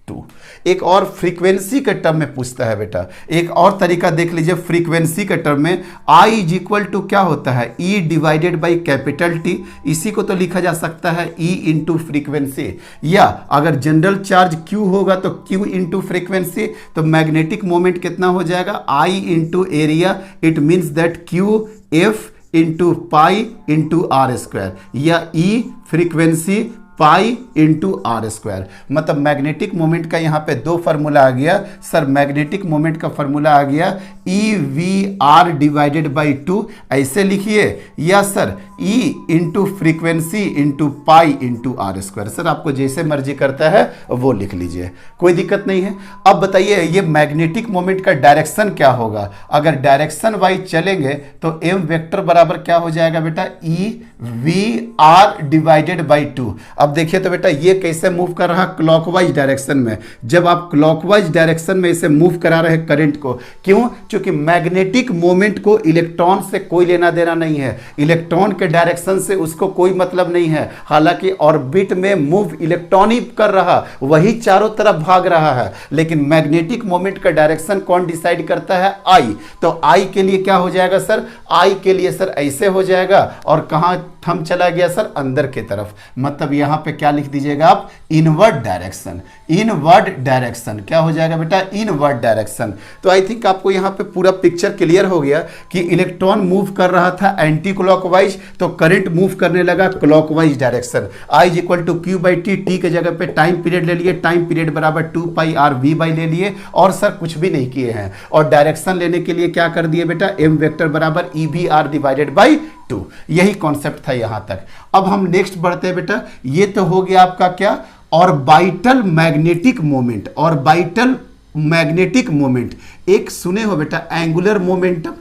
2। एक और फ्रीक्वेंसी के टर्म में पूछता है बेटा, एक और तरीका देख लीजिए। फ्रीक्वेंसी के टर्म में आई इज इक्वल टू क्या होता है, E divided by capital T. इसी को तो लिखा जा सकता है ई इंटू फ्रीक्वेंसी, या अगर जनरल चार्ज क्यू होगा तो क्यू इंटू फ्रीक्वेंसी। तो मैग्नेटिक मोमेंट कितना हो जाएगा, I into area. It means that Q F into pi into R square, या E frequency pi into R square. मतलब मैग्नेटिक मोमेंट का यहाँ पे दो फार्मूला आ गया सर। मैग्नेटिक मोमेंट का फार्मूला आ गया E V R divided by 2, ऐसे लिखिए, या sir E into frequency into pi into R square. Sir आपको जैसे मर्जी करता है वो लिख लीजिए, कोई दिक्कत नहीं है। अब बताइए ये मैग्नेटिक मोमेंट का डायरेक्शन क्या होगा। अगर डायरेक्शन वाइज चलेंगे तो एम वेक्टर बराबर क्या हो जाएगा बेटा, E V R divided by 2। अब देखिए तो बेटा ये कैसे मूव कर रहा, क्लॉकवाइज डायरेक्शन में। जब आप क्लॉकवाइज डायरेक्शन में इसे मूव करा रहे करंट को, क्यों, क्योंकि मैग्नेटिक मोमेंट को इलेक्ट्रॉन से कोई लेना देना नहीं है, इलेक्ट्रॉन के डायरेक्शन से उसको कोई मतलब नहीं है। हालांकि ऑर्बिट में मूव इलेक्ट्रॉन ही कर रहा, वही चारों तरफ भाग रहा है, लेकिन मैग्नेटिक मोमेंट का डायरेक्शन कौन डिसाइड करता है, आई। तो आई के लिए क्या हो जाएगा सर, आई के लिए सर ऐसे हो जाएगा, और कहां थंब चला गया सर, अंदर की तरफ। मतलब यहां पे क्या लिख दीजिएगा आप, इनवर्ड डायरेक्शन। इनवर्ड डायरेक्शन क्या हो जाएगा बेटा, इनवर्ड डायरेक्शन। तो आई थिंक आपको यहां पे पूरा पिक्चर क्लियर हो गया कि इलेक्ट्रॉन मूव कर रहा था एंटी क्लॉकवाइज, तो करंट मूव करने लगा clockwise direction. I is equal to Q by T, T के जगह पे टाइम पीरियड ले लिए, टाइम पीरियड बराबर 2 पाई आर वी बाई ले लिए, और सर कुछ भी नहीं किए हैं। और डायरेक्शन लेने के लिए क्या कर दिए बेटा, एम वेक्टर बराबर E V R divided by 2। यही कॉन्सेप्ट था यहां तक। अब हम नेक्स्ट बढ़ते हैं बेटा। ये तो हो गया आपका क्या, orbital magnetic moment. Orbital magnetic moment एक सुने हो बेटा, angular momentum.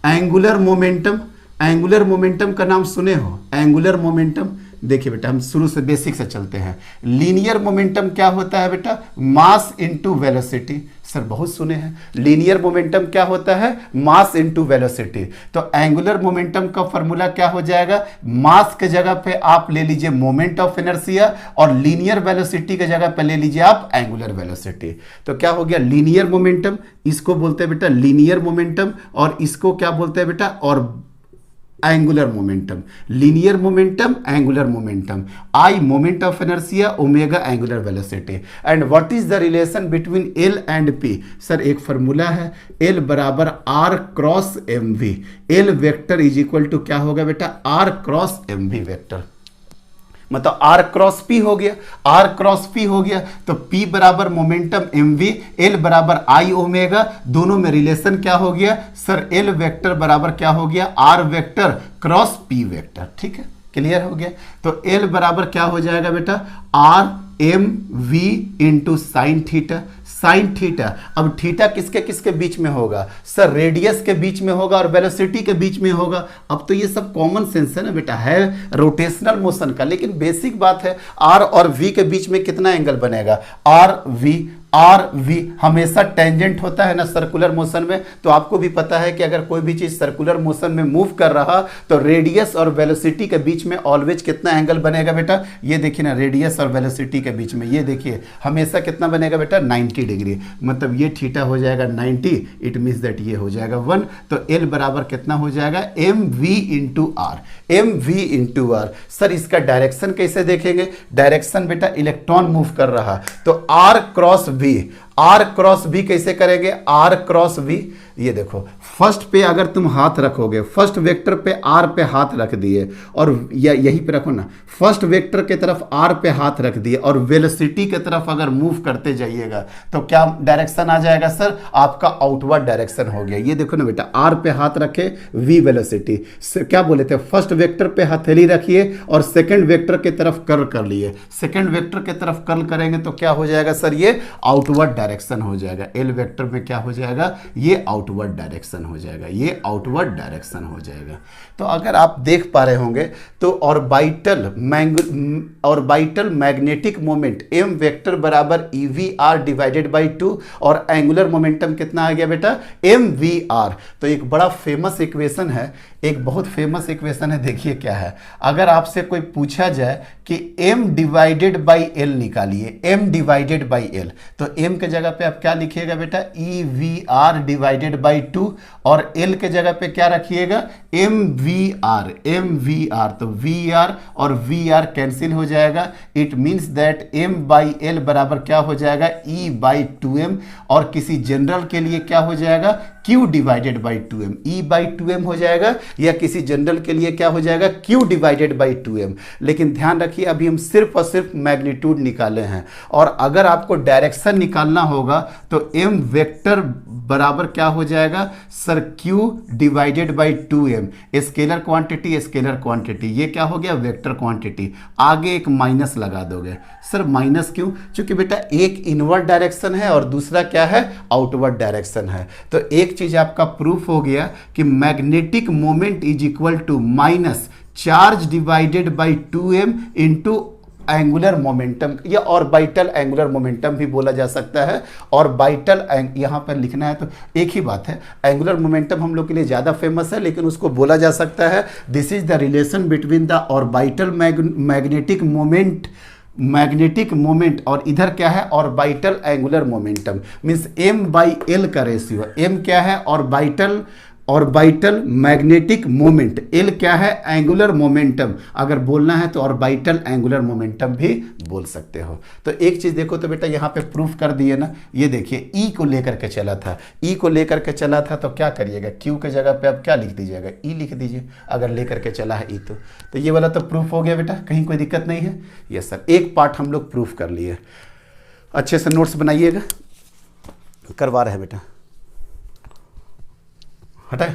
Angular momentum, angular momentum का नाम सुने हो, एंगुलर मोमेंटम। देखिए बेटा हम शुरू से बेसिक से चलते हैं। लीनियर मोमेंटम क्या होता है बेटा, मास इनटू वेलोसिटी। सर बहुत सुने हैं। लीनियर मोमेंटम क्या होता है, मास इनटू वेलोसिटी। तो एंगुलर मोमेंटम का फॉर्मूला क्या हो जाएगा, मास के जगह पे आप ले लीजिए मोमेंट ऑफ इनर्शिया, और लीनियर वेलोसिटी के जगह पे ले लीजिए आप एंगुलर वेलोसिटी। तो क्या हो गया, लीनियर मोमेंटम, इसको बोलते हैं बेटा लीनियर मोमेंटम, और इसको क्या बोलते हैं बेटा, और angular momentum. Linear momentum, angular momentum. I moment of inertia, omega angular velocity. And what is the relation between L and P. Sir एक फॉर्मूला है, एल बराबर R cross M V. L vector is equal to क्या होगा बेटा, R cross M V vector. मतलब R cross P हो गया, are cross P हो गया, तो पी बराबर मोमेंटम एम वी, एल बराबर आई ओमेगा। दोनों में रिलेशन क्या हो गया सर, एल वेक्टर बराबर क्या हो गया, R vector cross P vector. ठीक है, क्लियर हो गया। तो एल बराबर क्या हो जाएगा बेटा, R M V into sine theta. Sine theta, अब थीटा किसके किसके बीच में होगा सर, रेडियस के बीच में होगा और वेलोसिटी के बीच में होगा। अब तो ये सब कॉमन सेंस है ना बेटा, है रोटेशनल मोशन का, लेकिन बेसिक बात है आर और वी के बीच में कितना एंगल बनेगा, आर वी। आर वी हमेशा टेंजेंट होता है ना सर्कुलर मोशन में। तो आपको भी पता है कि अगर कोई भी चीज सर्कुलर मोशन में मूव कर रहा तो रेडियस और वेलोसिटी के बीच में ऑलवेज कितना एंगल बनेगा बेटा, ये देखिए ना, रेडियस और वेलोसिटी के बीच में ये देखिए हमेशा कितना बनेगा बेटा, 90 90 डिग्री, मतलब ये थीटा हो जाएगा 90, इट मीन्स दैट ये हो जाएगा 1। तो L बराबर कितना हो जाएगा, mv into R, mv into R. Sir इसका डायरेक्शन कैसे देखेंगे, डायरेक्शन बेटा इलेक्ट्रॉन मूव कर रहा, तो r cross v, r cross v कैसे करेंगे, r क्रॉस v, ये देखो फर्स्ट पे अगर तुम हाथ रखोगे, फर्स्ट वेक्टर पे r पे हाथ रख दिए और यहीं पे रखो ना, फर्स्ट वेक्टर के तरफ r पे हाथ रख दिए और वेलोसिटी के तरफ अगर मूव करते जाइएगा तो क्या डायरेक्शन आ जाएगा सर, आपका आउटवर्ड डायरेक्शन हो गया। ये देखो ना बेटा, r पे हाथ रखे, v वेलोसिटी, क्या बोले थे, फर्स्ट वेक्टर पे हथेली रखिए और सेकंड वेक्टर के तरफ कर्ल कर लिए, सेकंड वेक्टर के तरफ कर्ल करेंगे तो क्या हो जाएगा सर, ये आउटवर्ड डायरेक्शन हो जाएगा। एल वेक्टर में क्या हो जाएगा, ये आउटवर्ड डायरेक्शन हो जाएगा, ये आउटवर्ड डायरेक्शन हो जाएगा। तो अगर आप देख पा रहे होंगे तो orbital magnetic moment m vector बराबर EVR डिवाइडेड बाई 2 और एंगुलर मोमेंटम कितना आ गया बेटा, mvr। तो एक बड़ा फेमस इक्वेशन है, एक बहुत फेमस इक्वेशन है, देखिए क्या है। अगर आपसे कोई पूछा जाए कि m डिवाइडेड बाई एल निकालिए, m डिवाइडेड बाई एल, तो m के जगह पे आप क्या लिखिएगा बेटा, EVR डिवाइडेड बाई 2 और l के जगह पे क्या रखिएगा, mvr, mvr। तो vr और vr कैंसिल हो जाएगा, it means that m by L बराबर क्या हो जाएगा, e बाई 2m, और किसी जनरल के लिए क्या हो जाएगा, q divided by 2m, e by 2m हो जाएगा, या किसी जनरल के लिए क्या हो जाएगा, q डिवाइडेड बाई 2m। लेकिन ध्यान रखिए अभी हम सिर्फ और सिर्फ मैग्नीट्यूड निकाले हैं, और अगर आपको डायरेक्शन निकालना होगा तो m वेक्टर बराबर क्या हो जाएगा sir, q divided by 2m, scalar quantity scalar quantity, ये क्या हो गया वेक्टर क्वांटिटी, आगे एक माइनस लगा दोगे। सर माइनस क्यों, क्योंकि बेटा एक इनवर्ड डायरेक्शन है और दूसरा क्या है, आउटवर्ड डायरेक्शन है। तो एक चीज आपका प्रूफ हो गया कि magnetic moment is equal to minus charge divided by 2m into angular momentum, या ऑर्बिटल एंगुलर मोमेंटम भी बोला जा सकता है। ऑर्बिटल यहाँ पर लिखना है तो एक ही बात है, एंगुलर मोमेंटम हम लोग के लिए ज़्यादा फेमस है, लेकिन उसको बोला जा सकता है this is the relation between the orbital magnetic moment और इधर क्या है, orbital angular momentum, means m by L का रेशियो। m क्या है, ऑर्बिटल मैग्नेटिक मोमेंट, L क्या है, एंगुलर मोमेंटम। अगर बोलना है तो ऑर्बिटल एंगुलर मोमेंटम भी बोल सकते हो। तो एक चीज देखो तो बेटा यहाँ पे प्रूफ कर दिए ना, ये देखिए E को लेकर के चला था, E को लेकर के चला था तो क्या करिएगा, Q के जगह पे आप क्या लिख दीजिएगा, E लिख दीजिए, अगर लेकर के चला है E तो ये वाला तो प्रूफ हो गया बेटा, कहीं कोई दिक्कत नहीं है। यस सर, एक पार्ट हम लोग प्रूफ कर लिए, अच्छे से नोट्स बनाइएगा, करवा रहे हैं बेटा, हटा।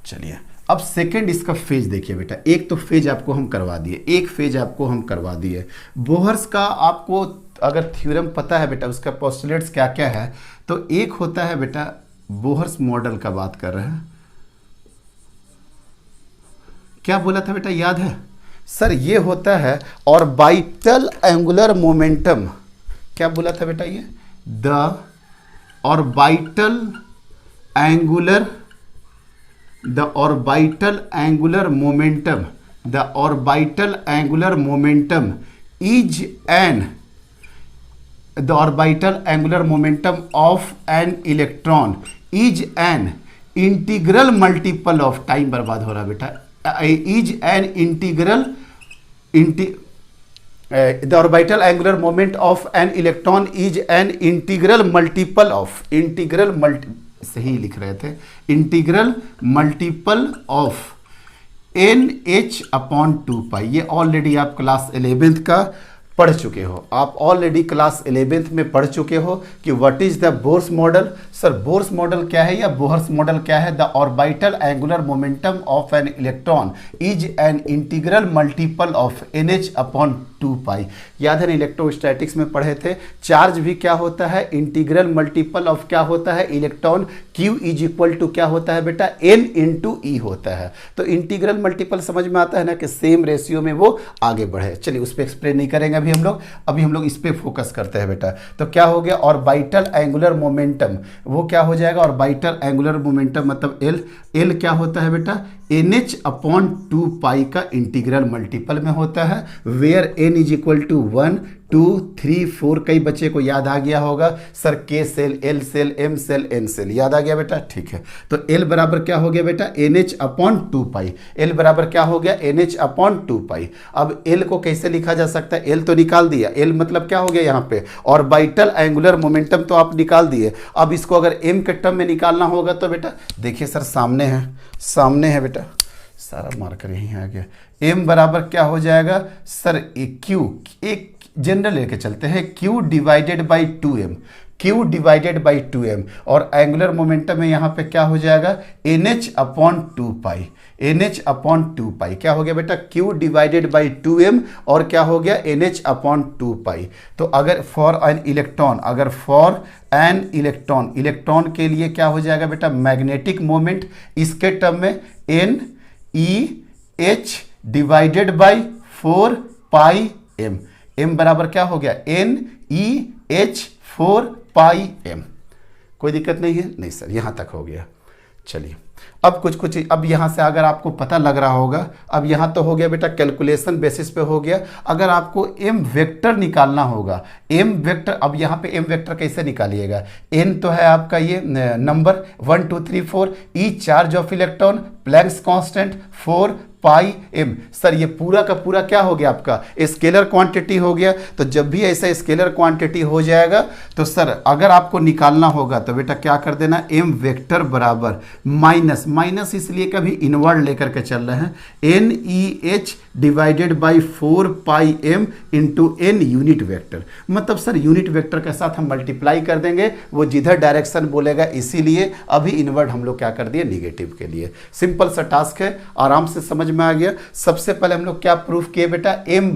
चलिए अब सेकंड इसका फेज देखिए बेटा, एक तो फेज आपको हम करवा दिए, एक फेज आपको हम करवा दिए। बोहर्स का आपको अगर थ्योरम पता है बेटा, उसका पोस्टुलेट्स क्या क्या है, तो एक होता है बेटा बोहर्स मॉडल का बात कर रहे हैं, क्या बोला था बेटा याद है सर, ये होता है ऑर्बिटल एंगुलर मोमेंटम, क्या बोला था बेटा, ये the orbital angular momentum is the orbital angular momentum of an electron is an integral multiple of, time बर्बाद हो रहा बेटा, is an the orbital angular moment of an electron is an integral multiple of, सही लिख रहे थे, integral multiple of NH upon 2 ये already आप क्लास 11th का पढ़ चुके हो, आप ऑलरेडी क्लास 11th में पढ़ चुके हो कि what is the Bohr's model. Sir Bohr's model क्या है या बोहर्स मॉडल क्या है, the orbital angular momentum of an electron is an integral multiple of NH upon 2 याद है ना, इलेक्ट्रोस्टैटिक्स में पढ़े थे, चार्ज भी क्या होता है, इंटीग्रल मल्टीपल ऑफ क्या होता है, electron, Q is equal to क्या होता है बेटा, N इंटू E होता है। तो इंटीग्रल मल्टीपल समझ में आता है ना कि सेम रेशियो में वो आगे बढ़े। चलिए उस पर एक्सप्लेन नहीं करेंगे अभी हम लोग इस पे फोकस करते हैं बेटा। तो क्या हो गया, ऑर्बिटल एंगुलर मोमेंटम, वो क्या हो जाएगा, ऑर्बिटल एंगुलर मोमेंटम मतलब L क्या होता है बेटा, NH अपॉन 2 का इंटीग्रल मल्टीपल में होता है, where N is equal to 1, 2 3 4 कई बच्चे को याद आ गया होगा sir, K cell, L cell, M cell, N cell, याद आ गया बेटा? ठीक है, तो एल बराबर क्या हो गया बेटा? NH अपॉन 2 पाई। एल बराबर क्या हो गया? NH अपॉन 2 पाई। अब एल को कैसे लिखा जा सकता है? एल तो निकाल दिया, एल मतलब क्या हो गया यहाँ पे, ऑर्बिटल एंगुलर मोमेंटम तो आप निकाल दिए। अब इसको अगर एम के टर्म में निकालना होगा तो बेटा देखिए सर, सामने है बेटा, सारा मार्कर यहीं आ गया। एम बराबर क्या हो जाएगा सर? क्यू, एक जनरल लेके चलते हैं, Q divided by 2m, Q divided by 2m, और एंगुलर मोमेंटम में यहाँ पे क्या हो जाएगा? NH अपॉन 2 पाई, NH अपॉन 2 पाई। क्या हो गया बेटा? Q डिवाइडेड बाई 2m और क्या हो गया? NH अपॉन 2 पाई। तो अगर फॉर एन इलेक्ट्रॉन, इलेक्ट्रॉन के लिए क्या हो जाएगा बेटा? मैग्नेटिक मोमेंट, इसके टर्म में NEH divided by 4 pi m। m बराबर क्या हो गया? NEH 4 पाई m। कोई दिक्कत नहीं है? नहीं सर, यहां तक हो गया। चलिए अब कुछ अब यहां से अगर आपको पता लग रहा होगा, अब यहां तो हो गया बेटा, कैलकुलेशन बेसिस पे हो गया। अगर आपको m वेक्टर निकालना होगा, m वेक्टर, अब यहां पे m वेक्टर कैसे निकालिएगा? n तो है आपका ये number 1 2 3 4, E charge of electron, Planck's constant 4 pi m। Sir ये पूरा का पूरा क्या हो गया आपका? स्केलर क्वांटिटी हो गया। तो जब भी ऐसा स्केलर क्वांटिटी हो जाएगा तो सर अगर आपको निकालना होगा तो बेटा क्या कर देना? m वेक्टर बराबर माइनस इसलिए कभी इनवर्ड लेकर के चल रहे हैं, NEH divided by 4 pi m into n unit vector. मतलब सर यूनिट वेक्टर के साथ हम मल्टीप्लाई कर देंगे, वो जिधर डायरेक्शन बोलेगा, इसीलिए अभी इनवर्ड हम लोग क्या कर दिए? निगेटिव के लिए। सिंपल सा टास्क है, आराम से समझ में आ गया। सबसे पहले हम लोग क्या प्रूफ किए बेटा? m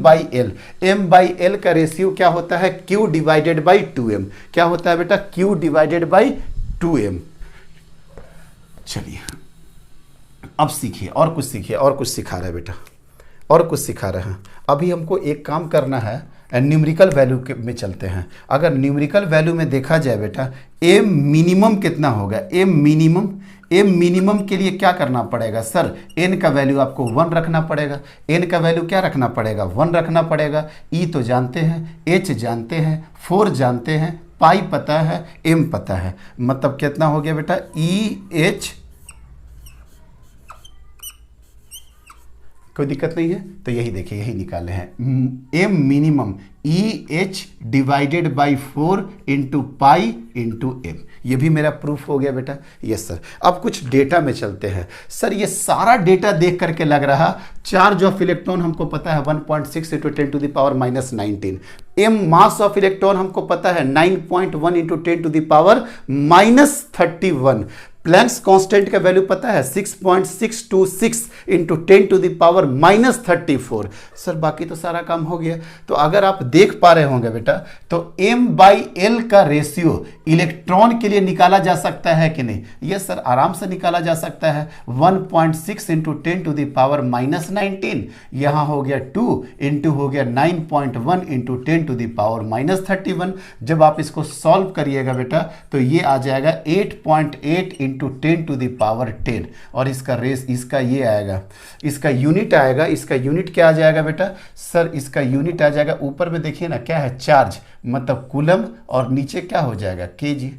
बाई एल का रेशियो क्या होता है? Q divided by 2m। क्या होता है बेटा? Q divided by 2m। चलिए अब सीखिए, और कुछ सीखिए, और कुछ सिखा रहे हैं बेटा, और कुछ सिखा रहे हैं। अभी हमको एक काम करना है, न्यूमेरिकल वैल्यू में चलते हैं। अगर न्यूमेरिकल वैल्यू में देखा जाए बेटा, m मिनिमम कितना होगा? m मिनिमम के लिए क्या करना पड़ेगा सर? n का वैल्यू आपको 1 रखना पड़ेगा। n का वैल्यू क्या रखना पड़ेगा? 1 रखना पड़ेगा। e तो जानते हैं, h जानते हैं, 4 जानते हैं, पाई पता है, m पता है। मतलब कितना हो गया बेटा? EH, कोई दिक्कत नहीं है? तो यही देखिए, यही निकाले हैं। m minimum EH divided by 4 into pi into m। ये भी मेरा प्रूफ हो गया बेटा। Yes sir. अब कुछ डेटा में चलते हैं। सर ये सारा डेटा देख करके लग रहा, चार्ज ऑफ इलेक्ट्रॉन हमको पता है 1.6 into 10 to the power -19। m mass of electron हमको पता है 9.1 into 10 to the power -31। Planck's constant का वैल्यू पता है 6.626 into 10 to the power -34। Sir बाकी तो सारा काम हो गया। तो अगर आप देख पा रहे होंगे बेटा, तो m बाई एल का रेशियो इलेक्ट्रॉन के लिए निकाला जा सकता है कि नहीं? यस सर, आराम से निकाला जा सकता है। 1.6 इंटू 10 टू द पावर -19, यहाँ हो गया 2 इंटू हो गया 9.1 इंटू 10 टू द पावर -31। जब आप इसको सॉल्व करिएगा बेटा, तो ये आ जाएगा 8.8 इंटू 10 टू द पावर 10, और इसका रेस, इसका ये आएगा, इसका यूनिट आएगा। इसका यूनिट क्या आ जाएगा बेटा? सर इसका यूनिट आ जाएगा, ऊपर में देखिए ना क्या है, चार्ज मतलब कूलम, और नीचे क्या हो जाएगा? केजी।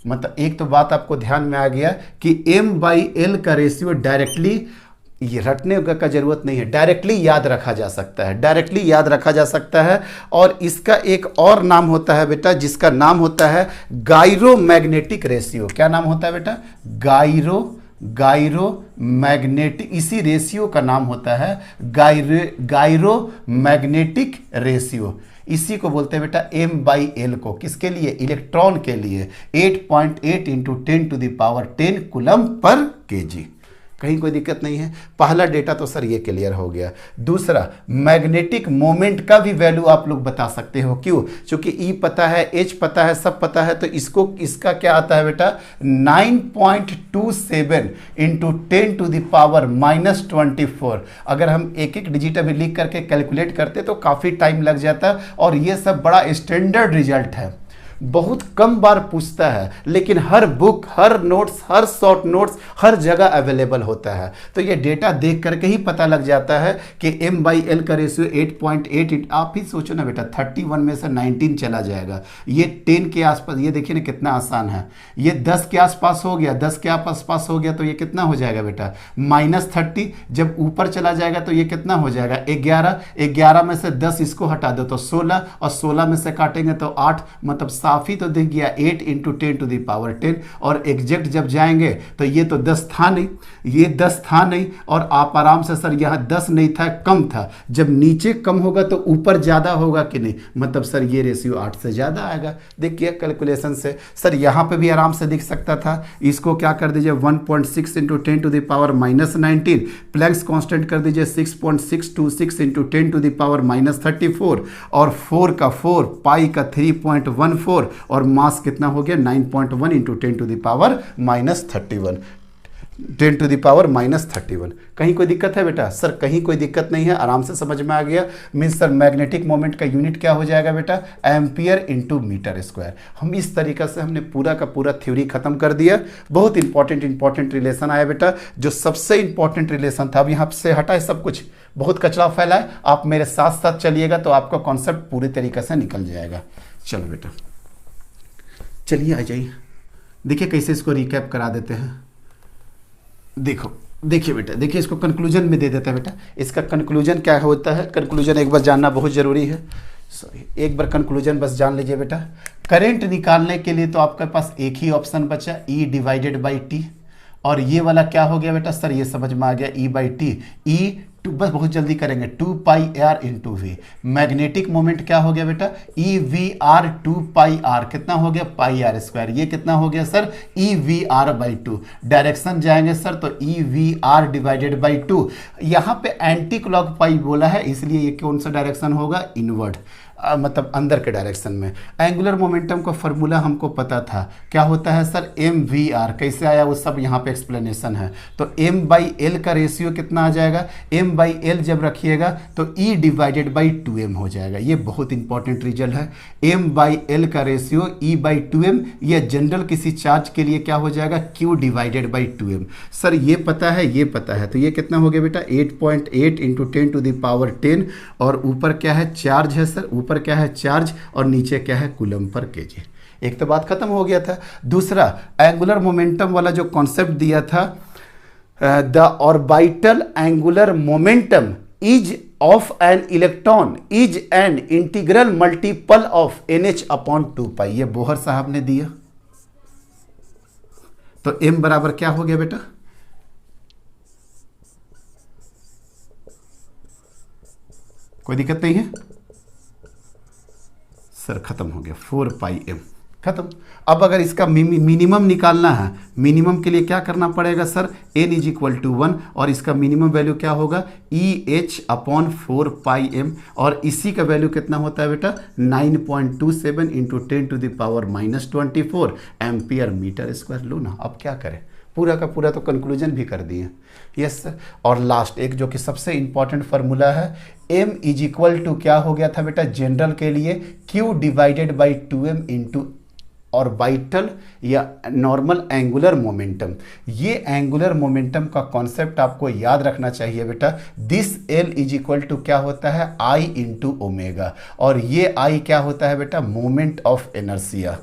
मतलब एक तो बात आपको ध्यान में आ गया कि m बाई एल का रेशियो डायरेक्टली, ये रटने का जरूरत नहीं है, डायरेक्टली याद रखा जा सकता है, डायरेक्टली याद रखा जा सकता है। और इसका एक और नाम होता है बेटा, जिसका नाम होता है गायरोमैग्नेटिक रेशियो। क्या नाम होता है बेटा? गायरोमैग्नेटिक, इसी रेशियो का नाम होता है गायरोमैग्नेटिक रेशियो। इसी को बोलते हैं बेटा m बाई एल को। किसके लिए? इलेक्ट्रॉन के लिए। 8.8 into 10 to the power 10 coulomb पर केजी। कहीं कोई दिक्कत नहीं है। पहला डेटा तो सर ये क्लियर हो गया। दूसरा, मैग्नेटिक मोमेंट का भी वैल्यू आप लोग बता सकते हो। क्यों? क्योंकि E पता है, H पता है, सब पता है, तो इसका क्या आता है बेटा? 9.27 इंटू 10 टू द पावर -24। अगर हम एक एक डिजिट अभी लिख करके कैलकुलेट करते तो काफ़ी टाइम लग जाता, और ये सब बड़ा स्टैंडर्ड रिजल्ट है। बहुत कम बार पूछता है, लेकिन हर बुक, हर नोट्स, हर शॉर्ट नोट्स हर जगह अवेलेबल होता है। तो ये डेटा देख करके ही पता लग जाता है कि M/L का रेशियो 8.8। आप ही सोचो ना बेटा, 31 में से 19 चला जाएगा, ये 10 के आसपास। ये देखिए ना कितना आसान है, ये 10 के आसपास हो गया, 10 के आसपास हो गया तो ये कितना हो जाएगा बेटा, -30। जब ऊपर चला जाएगा तो ये कितना हो जाएगा, 11। 11 में से 10 इसको हटा दो तो 16, और 16 में से काटेंगे तो 8, मतलब साफ ही तो दिख गया 8 × 10⁻10। और एग्जैक्ट जब जाएंगे तो ये तो 10 था नहीं, ये 10 था नहीं, और आप आराम से सर यहाँ 10 नहीं था, कम था। जब नीचे कम होगा तो ऊपर ज़्यादा होगा कि नहीं, मतलब सर ये रेशियो 8 से ज़्यादा आएगा। देखिए कैलकुलेशन से सर यहाँ पे भी आराम से दिख सकता था। इसको क्या कर दीजिए, 1.6 × 10⁻−19, प्लैंक्स कांस्टेंट कर दीजिए 6.626 × 10⁻−34, और 4 का 4, पाई का 3.14, और मास कितना हो गया 9.1 × 10⁻−31, 10⁻−31। कहीं कोई दिक्कत है बेटा? सर कहीं कोई दिक्कत नहीं है, आराम से समझ में आ गया। मीन्स सर मैग्नेटिक मोमेंट का यूनिट क्या हो जाएगा बेटा, एम्पियर × मीटर स्क्वायर। हम इस तरीका से हमने पूरा का पूरा थ्योरी खत्म कर दिया। बहुत इंपॉर्टेंट रिलेशन आया बेटा, जो सबसे इंपॉर्टेंट रिलेशन था। अब यहाँ से हटा है सब कुछ, बहुत कचरा फैला है। आप मेरे साथ साथ चलिएगा तो आपका कॉन्सेप्ट पूरी तरीके से निकल जाएगा। चलो बेटा चलिए आ जाइए, देखिए कैसे इसको रिकैप करा देते हैं। देखिए बेटा, देखिए इसको कंक्लूजन में दे देता है बेटा। इसका कंक्लूजन क्या होता है, कंक्लूजन एक बार जानना बहुत ज़रूरी है। सॉरी, एक बार कंक्लूजन बस जान लीजिए बेटा। करंट निकालने के लिए तो आपके पास एक ही ऑप्शन बचा, E/T, और ये वाला क्या हो गया बेटा, सर ये समझ में आ गया, E/T। बस बहुत जल्दी करेंगे, 2πr × v। मैग्नेटिक मोमेंट क्या हो गया बेटा, EVR 2πr, कितना हो गया πr²। ये कितना हो गया सर, EVR/2। डायरेक्शन जाएंगे सर तो EVR/2। यहाँ पे एंटी क्लॉक पाई बोला है, इसलिए ये कौन सा डायरेक्शन होगा, इनवर्ड, मतलब अंदर के डायरेक्शन में। एंगुलर मोमेंटम का फॉर्मूला हमको पता था, क्या होता है सर, MVR। कैसे आया वो सब यहाँ पे एक्सप्लेनेशन है। तो M/L का रेशियो कितना आ जाएगा, M/L जब रखिएगा तो E/2m हो जाएगा। ये बहुत इंपॉर्टेंट रिजल्ट है। M/L का रेशियो E/2m, ये जनरल किसी चार्ज के लिए क्या हो जाएगा, Q/2m। सर ये पता है, ये पता है, तो ये कितना हो गया बेटा, 8.8 × 10⁻10, और ऊपर क्या है, चार्ज है सर, ऊपर क्या है चार्ज, और नीचे क्या है, कूलम पर केजी। एक तो बात खत्म हो गया था। दूसरा, एंगुलर मोमेंटम वाला जो कॉन्सेप्ट दिया था, the orbital angular momentum is of an electron is an integral multiple of NH/2π। ये बोहर साहब ने दिया। तो m बराबर क्या हो गया बेटा, कोई दिक्कत नहीं है सर, खत्म हो गया, 4πm, खत्म। अब अगर इसका मिनिमम निकालना है, मिनिमम के लिए क्या करना पड़ेगा सर, n = 1, और इसका मिनिमम वैल्यू क्या होगा, EH/4πm, और इसी का वैल्यू कितना होता है बेटा, 9.27 × 10⁻24 एम्पियर मीटर स्क्वायर। लो ना, अब क्या करें, पूरा का पूरा तो कंक्लूजन भी कर दिए। Yes sir. और लास्ट एक जो कि सबसे इंपॉर्टेंट फार्मूला है, m = क्या हो गया था बेटा, जनरल के लिए Q/2m × ऑर्बिटल या नॉर्मल एंगुलर मोमेंटम। ये एंगुलर मोमेंटम का कॉन्सेप्ट आपको याद रखना चाहिए बेटा। दिस L = क्या होता है, I × ओमेगा, और ये I क्या होता है बेटा, moment of inertia,